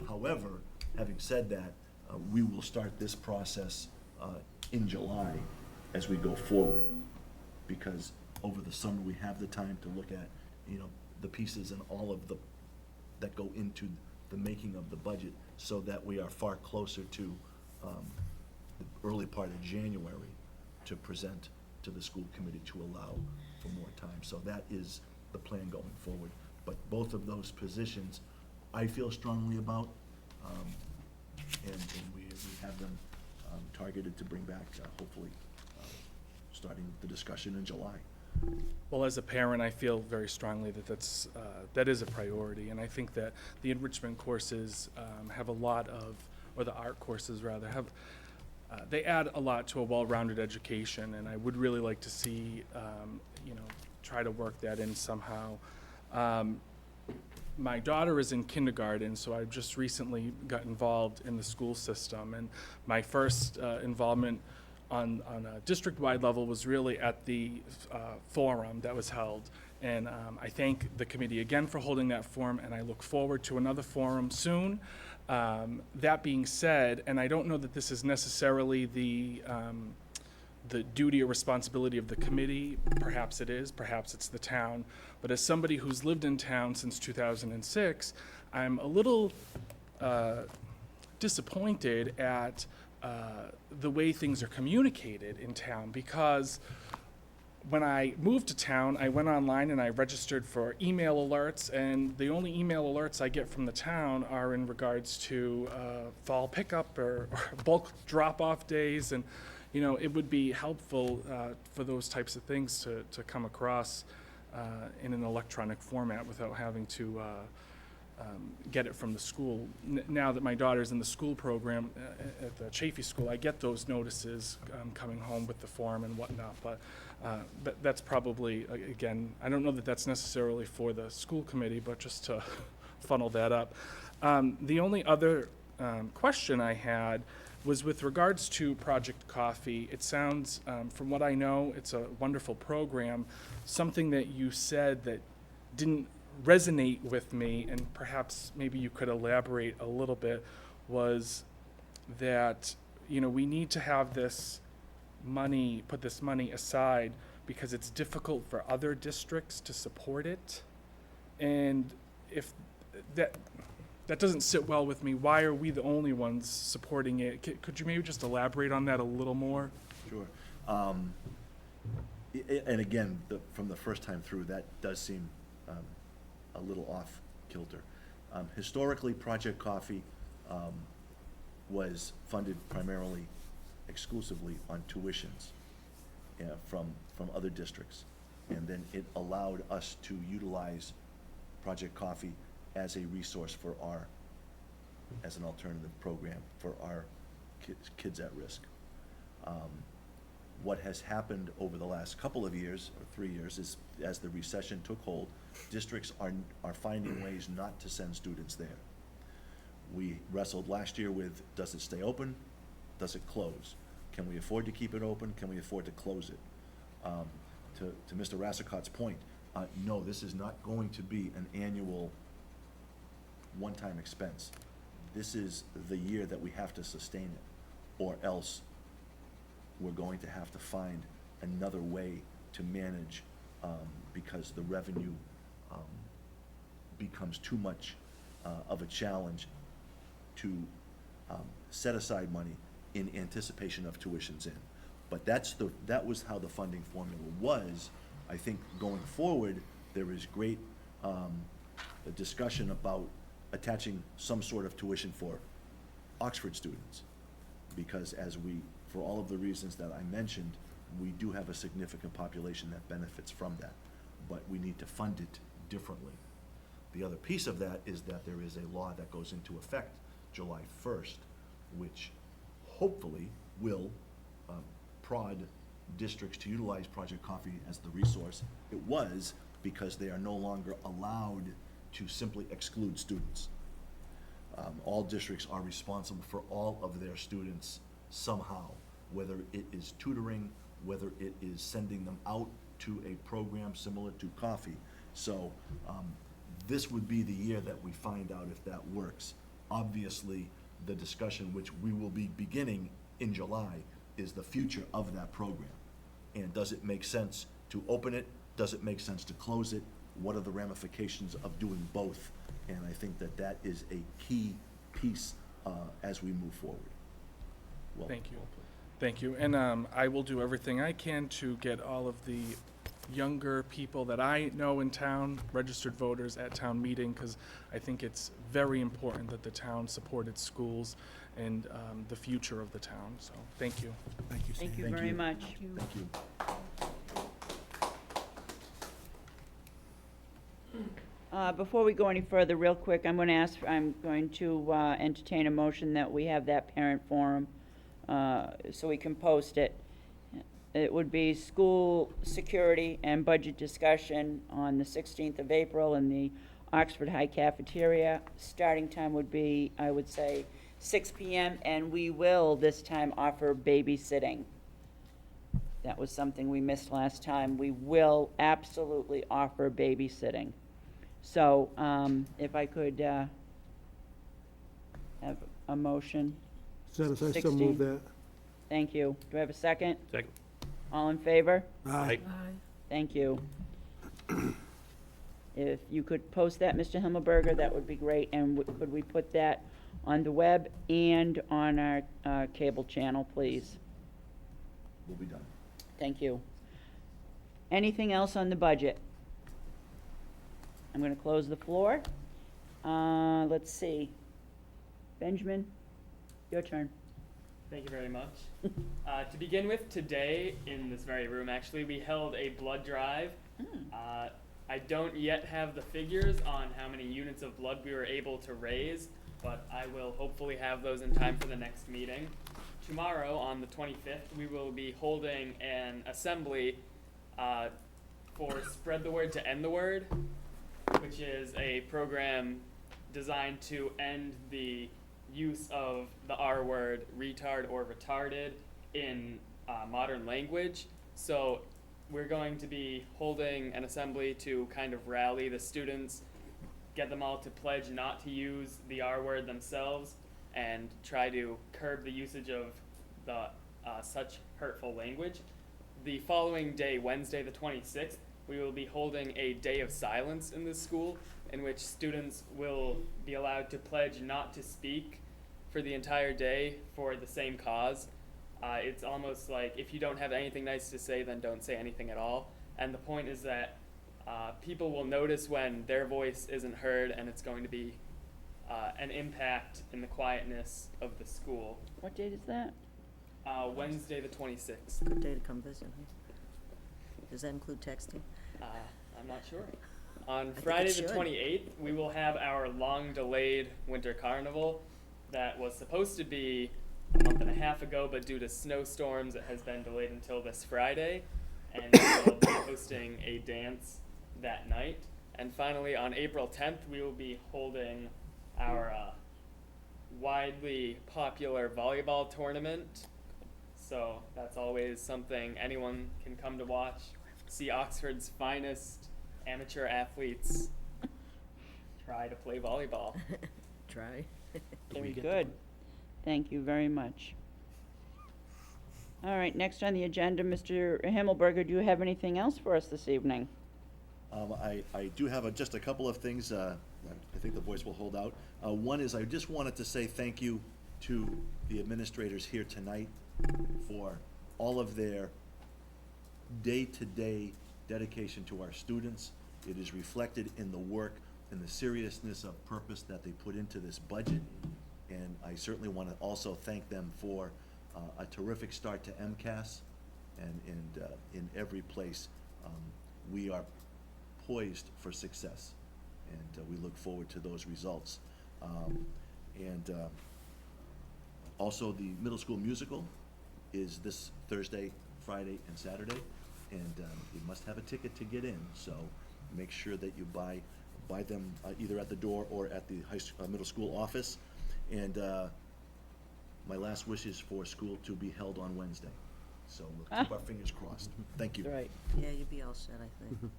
Speaker 6: However, having said that, we will start this process in July as we go forward, because over the summer, we have the time to look at, the pieces and all of that go into the making of the budget, so that we are far closer to the early part of January to present to the school committee to allow for more time. So that is the plan going forward. But both of those positions, I feel strongly about, and we have them targeted to bring back, hopefully, starting the discussion in July.
Speaker 8: Well, as a parent, I feel very strongly that that is a priority, and I think that the enrichment courses have a lot of, or the art courses rather, they add a lot to a well-rounded education, and I would really like to see, try to work that in somehow. my daughter is in kindergarten, so I just recently got involved in the school system. And my first involvement on a district-wide level was really at the forum that was held. And I thank the committee again for holding that forum, and I look forward to another forum soon. That being said, and I don't know that this is necessarily the duty or responsibility of the committee, perhaps it is, perhaps it's the town, but as somebody who's lived in town since 2006, I'm a little disappointed at the way things are communicated in town, because when I moved to town, I went online and I registered for email alerts, and the only email alerts I get from the town are in regards to fall pickup or bulk drop-off days, and you know, it would be helpful for those types of things to come across in an electronic format without having to get it from the school. Now that my daughter's in the school program at the Chafee School, I get those notices coming home with the form and whatnot, but that's probably, again, I don't know that that's necessarily for the school committee, but just to funnel that up. The only other question I had was with regards to Project Coffee. It sounds, from what I know, it's a wonderful program. Something that you said that didn't resonate with me, and perhaps maybe you could elaborate a little bit, was that, you know, we need to have this money, put this money aside because it's difficult for other districts to support it. And if that doesn't sit well with me, why are we the only ones supporting it? Could you maybe just elaborate on that a little more?
Speaker 6: Sure. And again, from the first time through, that does seem a little off kilter. Historically, Project Coffee was funded primarily, exclusively on tuitions from other districts. And then it allowed us to utilize Project Coffee as a resource for as an alternative program for our kids at risk. What has happened over the last couple of years, or 3 years, is as the recession took hold, districts are finding ways not to send students there. We wrestled last year with, does it stay open? Does it close? Can we afford to keep it open? Can we afford to close it? To Mr. Rassicott's point, no, this is not going to be an annual one-time expense. This is the year that we have to sustain it, or else we're going to have to find another way to manage, because the revenue becomes too much of a challenge to set aside money in anticipation of tuitions in. But that was how the funding formula was. I think going forward, there is great discussion about attaching some sort of tuition for Oxford students, because for all of the reasons that I mentioned, we do have a significant population that benefits from that, but we need to fund it differently. The other piece of that is that there is a law that goes into effect July 1st, which hopefully will prod districts to utilize Project Coffee as the resource it was, because they are no longer allowed to simply exclude students. All districts are responsible for all of their students somehow, whether it is tutoring, whether it is sending them out to a program similar to Coffee. So this would be the year that we find out if that works. Obviously, the discussion, which we will be beginning in July, is the future of that program. And does it make sense to open it? Does it make sense to close it? What are the ramifications of doing both? And I think that is a key piece as we move forward. Well,
Speaker 8: Thank you. Thank you. And I will do everything I can to get all of the younger people that I know in town, registered voters at town meeting, because I think it's very important that the town support its schools and the future of the town. So thank you.
Speaker 5: Thank you, Sam.
Speaker 2: Thank you
Speaker 6: Thank
Speaker 2: very
Speaker 6: you.
Speaker 2: much.
Speaker 6: Thank you.
Speaker 2: Before we go any further, real quick, I'm going to entertain a motion that we have that parent forum, so we can post it. It would be school security and budget discussion on the 16th of April, and the Oxford High Cafeteria. Starting time would be, I would say, 6 PM, and we will this time offer babysitting. That was something we missed last time. We will absolutely offer babysitting. So, if I could, have a motion.
Speaker 5: Dennis, I still
Speaker 2: 16.
Speaker 5: move that.
Speaker 2: Thank you. Do I have a second?
Speaker 3: Second.
Speaker 2: All in favor?
Speaker 5: Aye.
Speaker 2: Thank you. If you could post that, Mr. Himmelberger, that would be great, and could we put that on the web and on our cable channel, please?
Speaker 6: We'll be done.
Speaker 2: Thank you. Anything else on the budget? I'm gonna close the floor. Let's see. Benjamin, your turn.
Speaker 9: Thank you very much. To begin with, today, in this very room, actually, we held a blood drive. I don't yet have the figures on how many units of blood we were able to raise, but I will hopefully have those in time for the next meeting. Tomorrow, on the 25th, we will be holding an assembly for Spread the Word to End the Word, which is a program designed to end the use of the R word, retard or retarded, in modern language. So we're going to be holding an assembly to kind of rally the students, get them all to pledge not to use the R word themselves, and try to curb the usage of the such hurtful language. The following day, Wednesday the 26th, we will be holding a day of silence in this school, in which students will be allowed to pledge not to speak for the entire day for the same cause. It's almost like if you don't have anything nice to say, then don't say anything at all. And the point is that people will notice when their voice isn't heard, and it's going to be an impact in the quietness of the school.
Speaker 2: What date is that?
Speaker 9: Wednesday the 26th.
Speaker 7: Good day to come visit, huh? Does that include texting?
Speaker 9: I'm not sure. On
Speaker 7: think
Speaker 9: Friday
Speaker 7: it
Speaker 9: the
Speaker 7: should.
Speaker 9: 28th, we will have our long-delayed winter carnival that was supposed to be a month and a half ago, but due to snowstorms, it has been delayed until this Friday, and we will be hosting a dance that night. And finally, on April 10th, we will be holding our widely popular volleyball tournament. So that's always something anyone can come to watch. See Oxford's finest amateur athletes try to play volleyball.
Speaker 7: Try.
Speaker 2: Very good. Thank you very much. All right, next on the agenda, Mr. Himmelberger, do you have anything else for us this evening?
Speaker 6: I do have just a couple of things, I think the boys will hold out. One is I just wanted to say thank you to the administrators here tonight for all of their day-to-day dedication to our students. It is reflected in the work and the seriousness of purpose that they put into this budget. And I certainly want to also thank them for a terrific start to MCAS. And in every place, we are poised for success. And we look forward to those results. Also, the middle school musical is this Thursday, Friday, and Saturday. And you must have a ticket to get in, so make sure that you buy them either at the door or at the middle school office. And my last wish is for school to be held on Wednesday. So we'll keep our fingers crossed. Thank you.
Speaker 2: That's right.
Speaker 7: Yeah, you'd be all set, I think.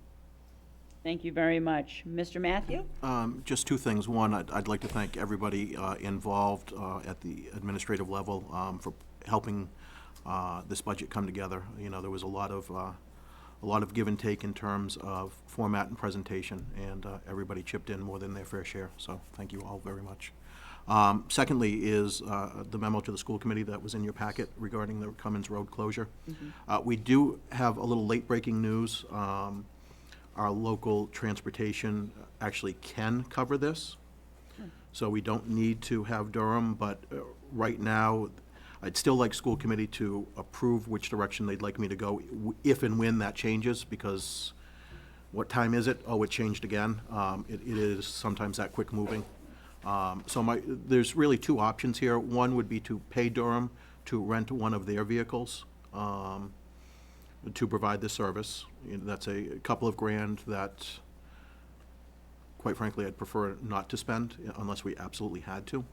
Speaker 2: Thank you very much. Mr. Matthew?
Speaker 4: Just two things. One, I'd like to thank everybody involved at the administrative level for helping this budget come together. You know, there was a lot of give and take in terms of format and presentation, and everybody chipped in more than their fair share, so thank you all very much. Secondly is the memo to the school committee that was in your packet regarding the Cummins Road closure. We do have a little late-breaking news. Our local transportation actually can cover this, so we don't need to have Durham, but right now, I'd still like school committee to approve which direction they'd like me to go, if and when that changes, because what time is it? Oh, it changed again. It is sometimes that quick moving. So there's really two options here. One would be to pay Durham to rent one of their vehicles to provide the service. You know, that's a couple of grand that quite frankly, I'd prefer not to spend unless we absolutely had to.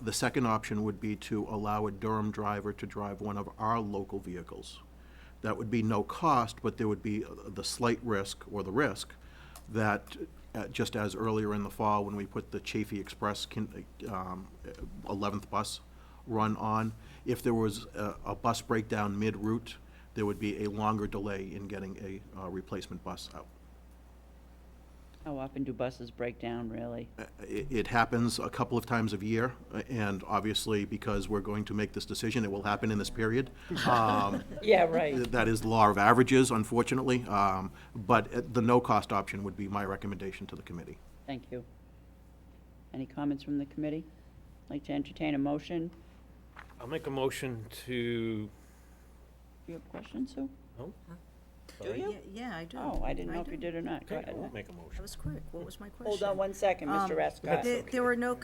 Speaker 4: The second option would be to allow a Durham driver to drive one of our local vehicles. That would be no cost, but there would be the slight risk, or the risk, that just as earlier in the fall, when we put the Chafee Express 11th bus run on, if there was a bus breakdown mid-route, there would be a longer delay in getting a replacement bus out.
Speaker 2: How often do buses break down, really?
Speaker 4: It happens a couple of times a year, and obviously, because we're going to make this decision, it will happen in this period.
Speaker 2: Yeah, right.
Speaker 4: That is the law of averages, unfortunately, but the no-cost option would be my recommendation to the committee.
Speaker 2: Thank you. Any comments from the committee? Like to entertain a motion?
Speaker 3: I'll make a motion to,
Speaker 2: Do you have questions, Sue?
Speaker 3: no?
Speaker 2: Do you?
Speaker 7: Yeah, I do.
Speaker 2: Oh, I didn't know if you
Speaker 7: do.
Speaker 2: did or not. Go
Speaker 3: Okay, I
Speaker 2: ahead.
Speaker 3: won't make a
Speaker 7: That
Speaker 3: motion.
Speaker 7: was quick. What was my question?
Speaker 2: Hold on one second, Mr. Escott.
Speaker 7: There were no,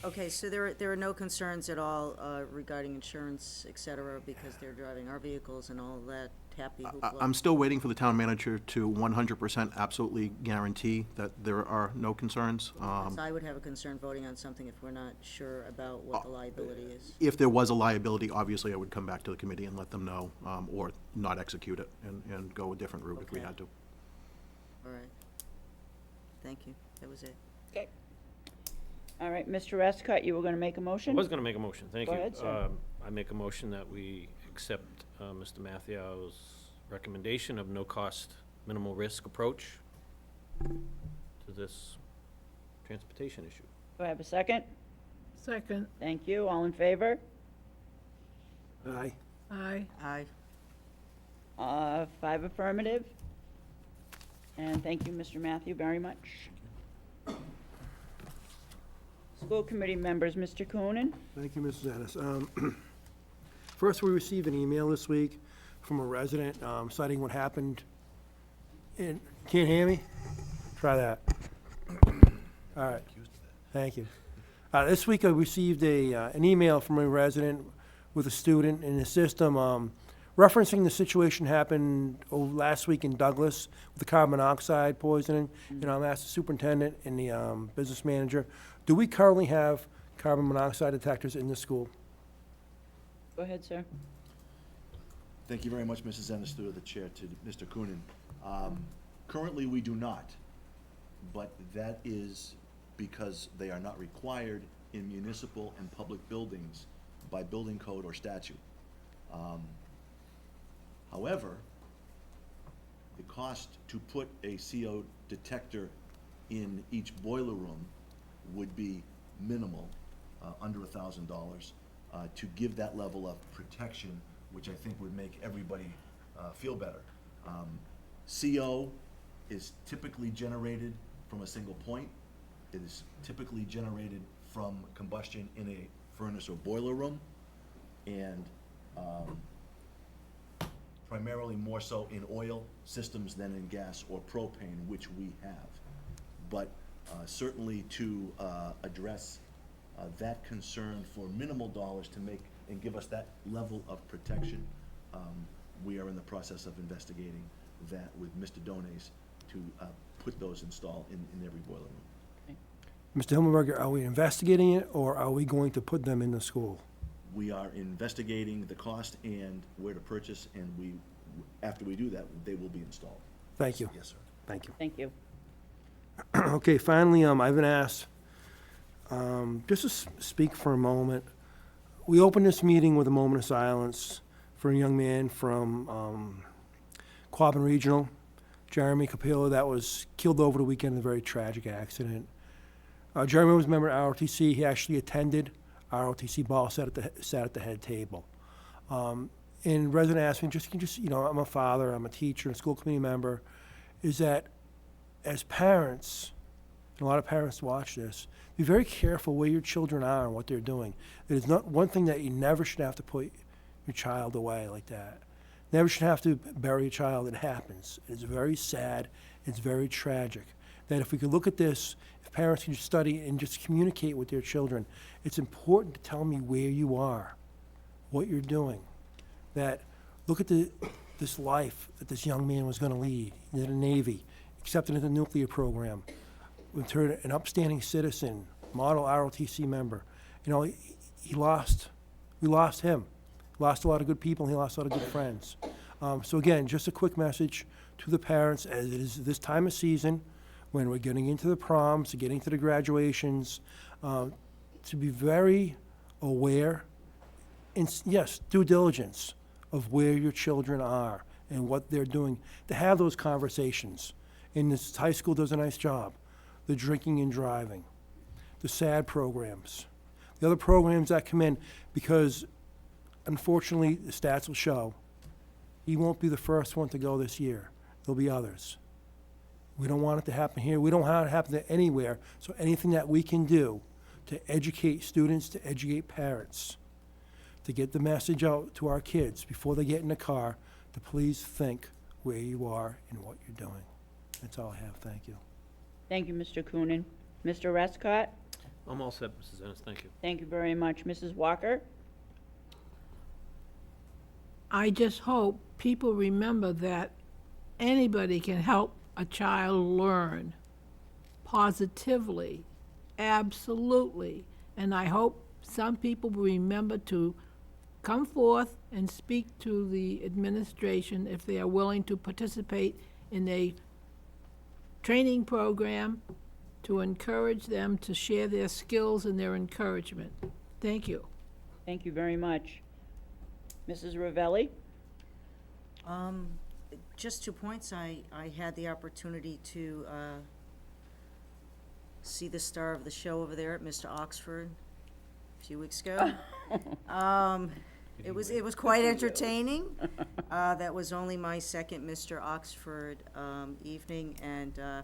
Speaker 7: okay, so there are no concerns at all regarding insurance, et cetera, because they're driving our vehicles and all that happy hoopla?
Speaker 4: I'm still waiting for the town manager to 100% absolutely guarantee that there are no concerns.
Speaker 7: So I would have a concern voting on something if we're not sure about what the liability is.
Speaker 4: If there was a liability, obviously, I would come back to the committee and let them know, or not execute it and go a different route if we
Speaker 7: Okay.
Speaker 4: had to.
Speaker 7: All right. Thank you. That was it.
Speaker 2: Okay. All right, Mr. Escott, you were gonna make a
Speaker 3: I
Speaker 2: motion?
Speaker 3: was gonna make a motion, thank
Speaker 2: Go
Speaker 3: you.
Speaker 2: ahead, sir.
Speaker 3: I make a motion that we accept Mr. Mathieu's recommendation of no-cost, minimal risk approach to this transportation issue.
Speaker 2: Do I have a second?
Speaker 1: Second,
Speaker 2: Thank you. All in favor?
Speaker 5: Aye.
Speaker 1: aye.
Speaker 7: Aye.
Speaker 2: 5 affirmative. And thank you, Mr. Matthew, very much. School committee members, Mr. Coonan?
Speaker 5: Thank you, Mrs. Ennis. First, we received an email this week from a resident citing what happened in, can't hear me? Try that. All right, thank you. This week I received an email from a resident with a student in the system referencing the situation happened last week in Douglas with the carbon monoxide poisoning. And I'm asked the superintendent and the business manager, do we currently have carbon monoxide detectors in the school?
Speaker 2: Go ahead, sir.
Speaker 6: Thank you very much, Mrs. Ennis, through the chair to Mr. Coonan. Currently, we do not, but that is because they are not required in municipal and public buildings by building code or statute. However, the cost to put a CO detector in each boiler room would be minimal, under $1,000, to give that level of protection, which I think would make everybody feel better. CO is typically generated from a single point. It is typically generated from combustion in a furnace or boiler room, and primarily more so in oil systems than in gas or propane, which we have. But certainly to address that concern for minimal dollars to make and give us that level of protection, we are in the process of investigating that with Mr. Dones to put those installed in every boiler room.
Speaker 5: Mr. Hillenberger, are we investigating it, or are we going to put them in the school?
Speaker 6: We are investigating the cost and where to purchase, and after we do that, they will be installed.
Speaker 5: Thank you.
Speaker 6: Yes, sir.
Speaker 5: Thank you.
Speaker 2: Thank you.
Speaker 5: Okay, finally, I've been asked, just to speak for a moment. We opened this meeting with a moment of silence for a young man from Quabbin Regional, Jeremy Capillo, that was killed over the weekend in a very tragic accident. Jeremy was a member of ROTC. He actually attended ROTC ball, sat at the head table. And resident asked me, I'm a father, I'm a teacher, a school committee member, is that as parents, and a lot of parents watch this, be very careful where your children are and what they're doing. It is not one thing that you never should have to put your child away like that. Never should have to bury a child. It happens. It's very sad. It's very tragic. That if we could look at this, if parents can just study and just communicate with their children, it's important to tell me where you are, what you're doing. That look at this life that this young man was going to lead. He did the Navy, accepted into the nuclear program. turned an upstanding citizen, model ROTC member. You know, we lost him. Lost a lot of good people, and he lost a lot of good friends. So again, just a quick message to the parents, as it is this time of season, when we're getting into the proms, getting to the graduations, to be very aware, and yes, due diligence of where your children are and what they're doing, to have those conversations. And this high school does a nice job. The drinking and driving, the SAD programs, the other programs that come in, because unfortunately, the stats will show, he won't be the first one to go this year. There'll be others. We don't want it to happen here. We don't want it to happen anywhere. So anything that we can do to educate students, to educate parents, to get the message out to our kids before they get in the car, to please think where you are and what you're doing. That's all I have. Thank you.
Speaker 2: Thank you, Mr. Coonan. Mr. Westcott?
Speaker 3: I'm all set, Mrs. Ennis, thank you.
Speaker 2: Thank you very much. Mrs. Walker?
Speaker 1: I just hope people remember that anybody can help a child learn positively, absolutely. And I hope some people will remember to come forth and speak to the administration if they are willing to participate in a training program to encourage them to share their skills and their encouragement. Thank you.
Speaker 2: Thank you very much. Mrs. Ravelli?
Speaker 7: Just 2 points. I had the opportunity to see the star of the show over there at Mr. Oxford a few weeks ago. It was quite entertaining. That was only my second Mr. Oxford evening, and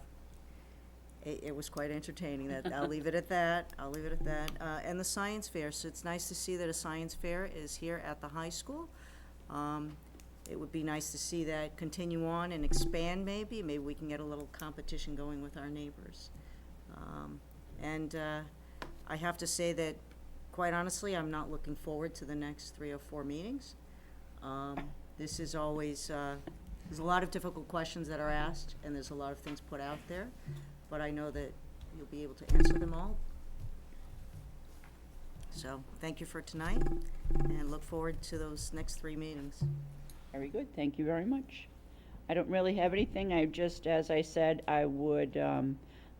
Speaker 7: it was quite entertaining. I'll leave it at that. And the science fair. So it's nice to see that a science fair is here at the high school. It would be nice to see that continue on and expand maybe. Maybe we can get a little competition going with our neighbors. And I have to say that, quite honestly, I'm not looking forward to the next 3 or 4 meetings. This is always, there's a lot of difficult questions that are asked, and there's a lot of things put out there, but I know that you'll be able to answer them all. So, thank you for tonight, and look forward to those next 3 meetings.
Speaker 2: Very good, thank you very much. I don't really have anything, I just, as I said, I would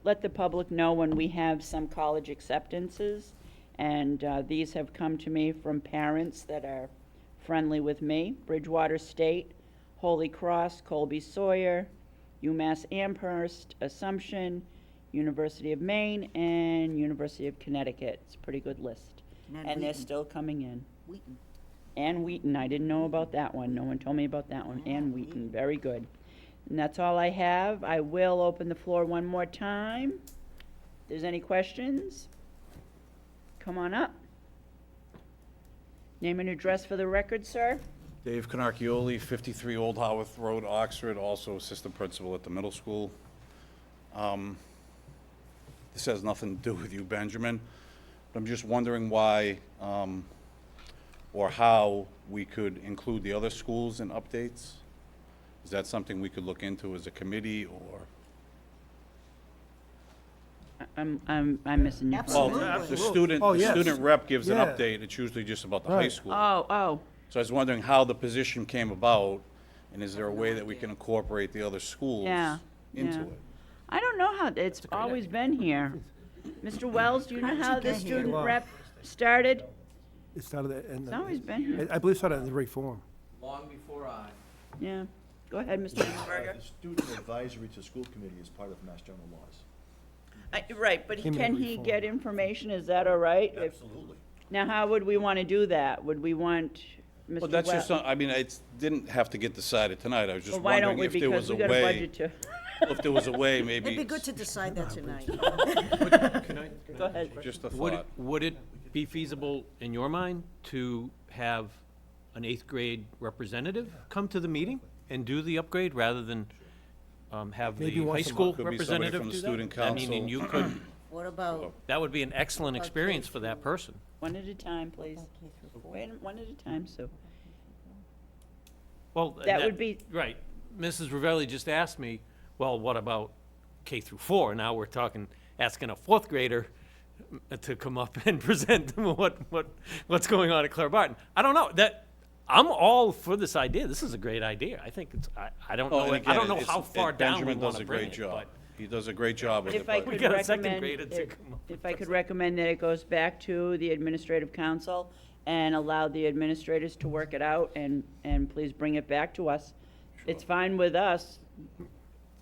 Speaker 2: let the public know when we have some college acceptances, and these have come to me from parents that are friendly with me. Bridgewater State, Holy Cross, Colby Sawyer, UMass Amherst, Assumption, University of Maine, and University of Connecticut. It's a pretty good list. And they're
Speaker 7: Wheaton.
Speaker 2: still coming in.
Speaker 7: Wheaton.
Speaker 2: And Wheaton, I didn't know about that one. No one told me about that one. And Wheaton, very good. And that's all I have. I will open the floor one more time. If there's any questions, come on up. Name and address for the record, sir.
Speaker 10: Dave Canarchioli, 53 Old Haworth Road, Oxford, also assistant principal at the middle school. This has nothing to do with you, Benjamin, but I'm just wondering why or how we could include the other schools in updates. Is that something we could look into as a committee, or?
Speaker 2: I'm missing your
Speaker 7: Absolutely.
Speaker 2: phone.
Speaker 10: Well, the student,
Speaker 5: Oh,
Speaker 10: the
Speaker 5: yes.
Speaker 10: student rep gives an
Speaker 5: Yeah.
Speaker 10: update, it's usually just about the high
Speaker 5: Right.
Speaker 10: school.
Speaker 2: Oh,
Speaker 10: So I was wondering how the position came about, and is there a way that we can incorporate the other schools
Speaker 2: Yeah,
Speaker 10: into
Speaker 2: yeah.
Speaker 10: it?
Speaker 2: I don't know how, it's always been here. Mr. Wells, do you know
Speaker 7: How did
Speaker 2: how
Speaker 7: you
Speaker 2: the
Speaker 7: get here?
Speaker 2: student
Speaker 5: Well-
Speaker 2: rep started?
Speaker 5: It started at,
Speaker 2: It's always been here.
Speaker 5: I believe it started at the reform.
Speaker 11: long before I.
Speaker 2: Yeah. Go ahead, Mr. Weinberger.
Speaker 6: The student advisory to school committee is part of Mass General laws.
Speaker 2: Right, but
Speaker 5: Came in
Speaker 2: can
Speaker 5: every
Speaker 2: he
Speaker 5: form.
Speaker 2: get information? Is that all right? If-
Speaker 6: Absolutely.
Speaker 2: Now, how would we want to do that? Would we want Mr.
Speaker 10: Well, that's just,
Speaker 2: Wel-
Speaker 10: I mean, it didn't have to get decided tonight, I was just
Speaker 2: Well, why don't
Speaker 10: wondering
Speaker 2: we?
Speaker 10: if there
Speaker 2: Because
Speaker 10: was a
Speaker 2: we got a
Speaker 10: way,
Speaker 2: budget to,
Speaker 10: if there was a way, maybe.
Speaker 7: It'd be good to decide that tonight.
Speaker 2: go ahead.
Speaker 10: Just a
Speaker 3: Would it,
Speaker 10: thought.
Speaker 3: would it be feasible, in your mind, to have an 8th grade representative come to the meeting and do the upgrade, rather than have
Speaker 5: Maybe
Speaker 3: the high
Speaker 5: once a
Speaker 3: school
Speaker 5: month.
Speaker 10: Could be somebody
Speaker 3: representative
Speaker 10: from the
Speaker 3: do that?
Speaker 10: student
Speaker 3: I mean, and you could,
Speaker 7: What about,
Speaker 3: that would be an excellent experience for that person.
Speaker 2: One at a time, please. Wait, one at a time, Sue.
Speaker 3: Well,
Speaker 2: That would be-
Speaker 3: Right. Mrs. Ravelli just asked me, well, what about K through 4? Now we're talking asking a fourth grader to come up and present what's going on at Clara Barton. I don't know, I'm all for this idea. This is a great idea. I think I don't
Speaker 10: Oh,
Speaker 3: know,
Speaker 10: and
Speaker 3: I don't
Speaker 10: again,
Speaker 3: know
Speaker 10: it's-
Speaker 3: how far down we
Speaker 10: Benjamin
Speaker 3: want
Speaker 10: does
Speaker 3: to
Speaker 10: a
Speaker 3: bring
Speaker 10: great
Speaker 3: it,
Speaker 10: job.
Speaker 3: but.
Speaker 10: He does a great job with it,
Speaker 2: If I
Speaker 10: but
Speaker 2: could
Speaker 3: got a second
Speaker 2: recommend,
Speaker 3: grader to come up
Speaker 2: if I could recommend that it goes back to the administrative council and allow the administrators to work it out and please bring it back to us. It's fine with us.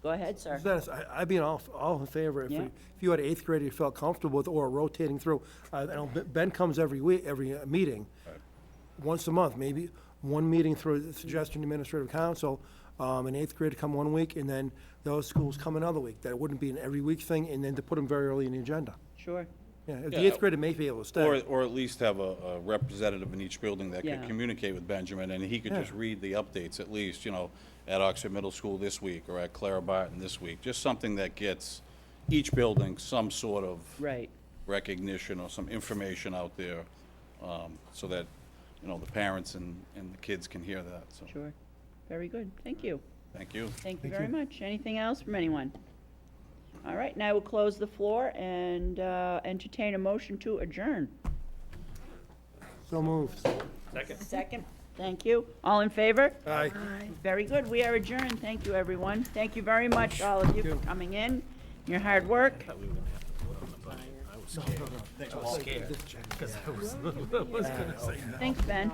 Speaker 2: Go ahead, sir.
Speaker 5: Mrs. Ennis, I'd be all in favor if
Speaker 2: Yeah.
Speaker 5: if you had an eighth grader you felt comfortable with, or rotating through. I know Ben comes every week, every meeting, once a month, maybe one meeting through the suggestion administrative council, an eighth grade to come one week, and then those schools come another week. That it wouldn't be an every week thing, and then to put them very early in the agenda.
Speaker 2: Sure.
Speaker 5: Yeah, if the
Speaker 10: Yeah.
Speaker 5: eighth grader may be able to stay.
Speaker 10: or at least have a representative in each building that
Speaker 2: Yeah.
Speaker 10: could communicate with Benjamin, and he could just read the updates at least, at Oxford Middle School this week, or at Clara Barton this week. Just something that gets each building some sort of
Speaker 2: Right.
Speaker 10: recognition or some information out there, so that, the parents and the kids can hear that, so,
Speaker 2: Sure. Very good. Thank you.
Speaker 10: thank you.
Speaker 2: Thank you very much. Anything else from anyone? All right, now we'll close the floor and entertain a motion to adjourn.
Speaker 5: So moved.
Speaker 2: Second. Thank you. All in favor?
Speaker 5: Aye.
Speaker 2: Very good. We are adjourned. Thank you, everyone. Thank you very much, all of you, for coming in, your hard work.
Speaker 3: I was scared, because I was gonna say
Speaker 2: Thanks, Ben.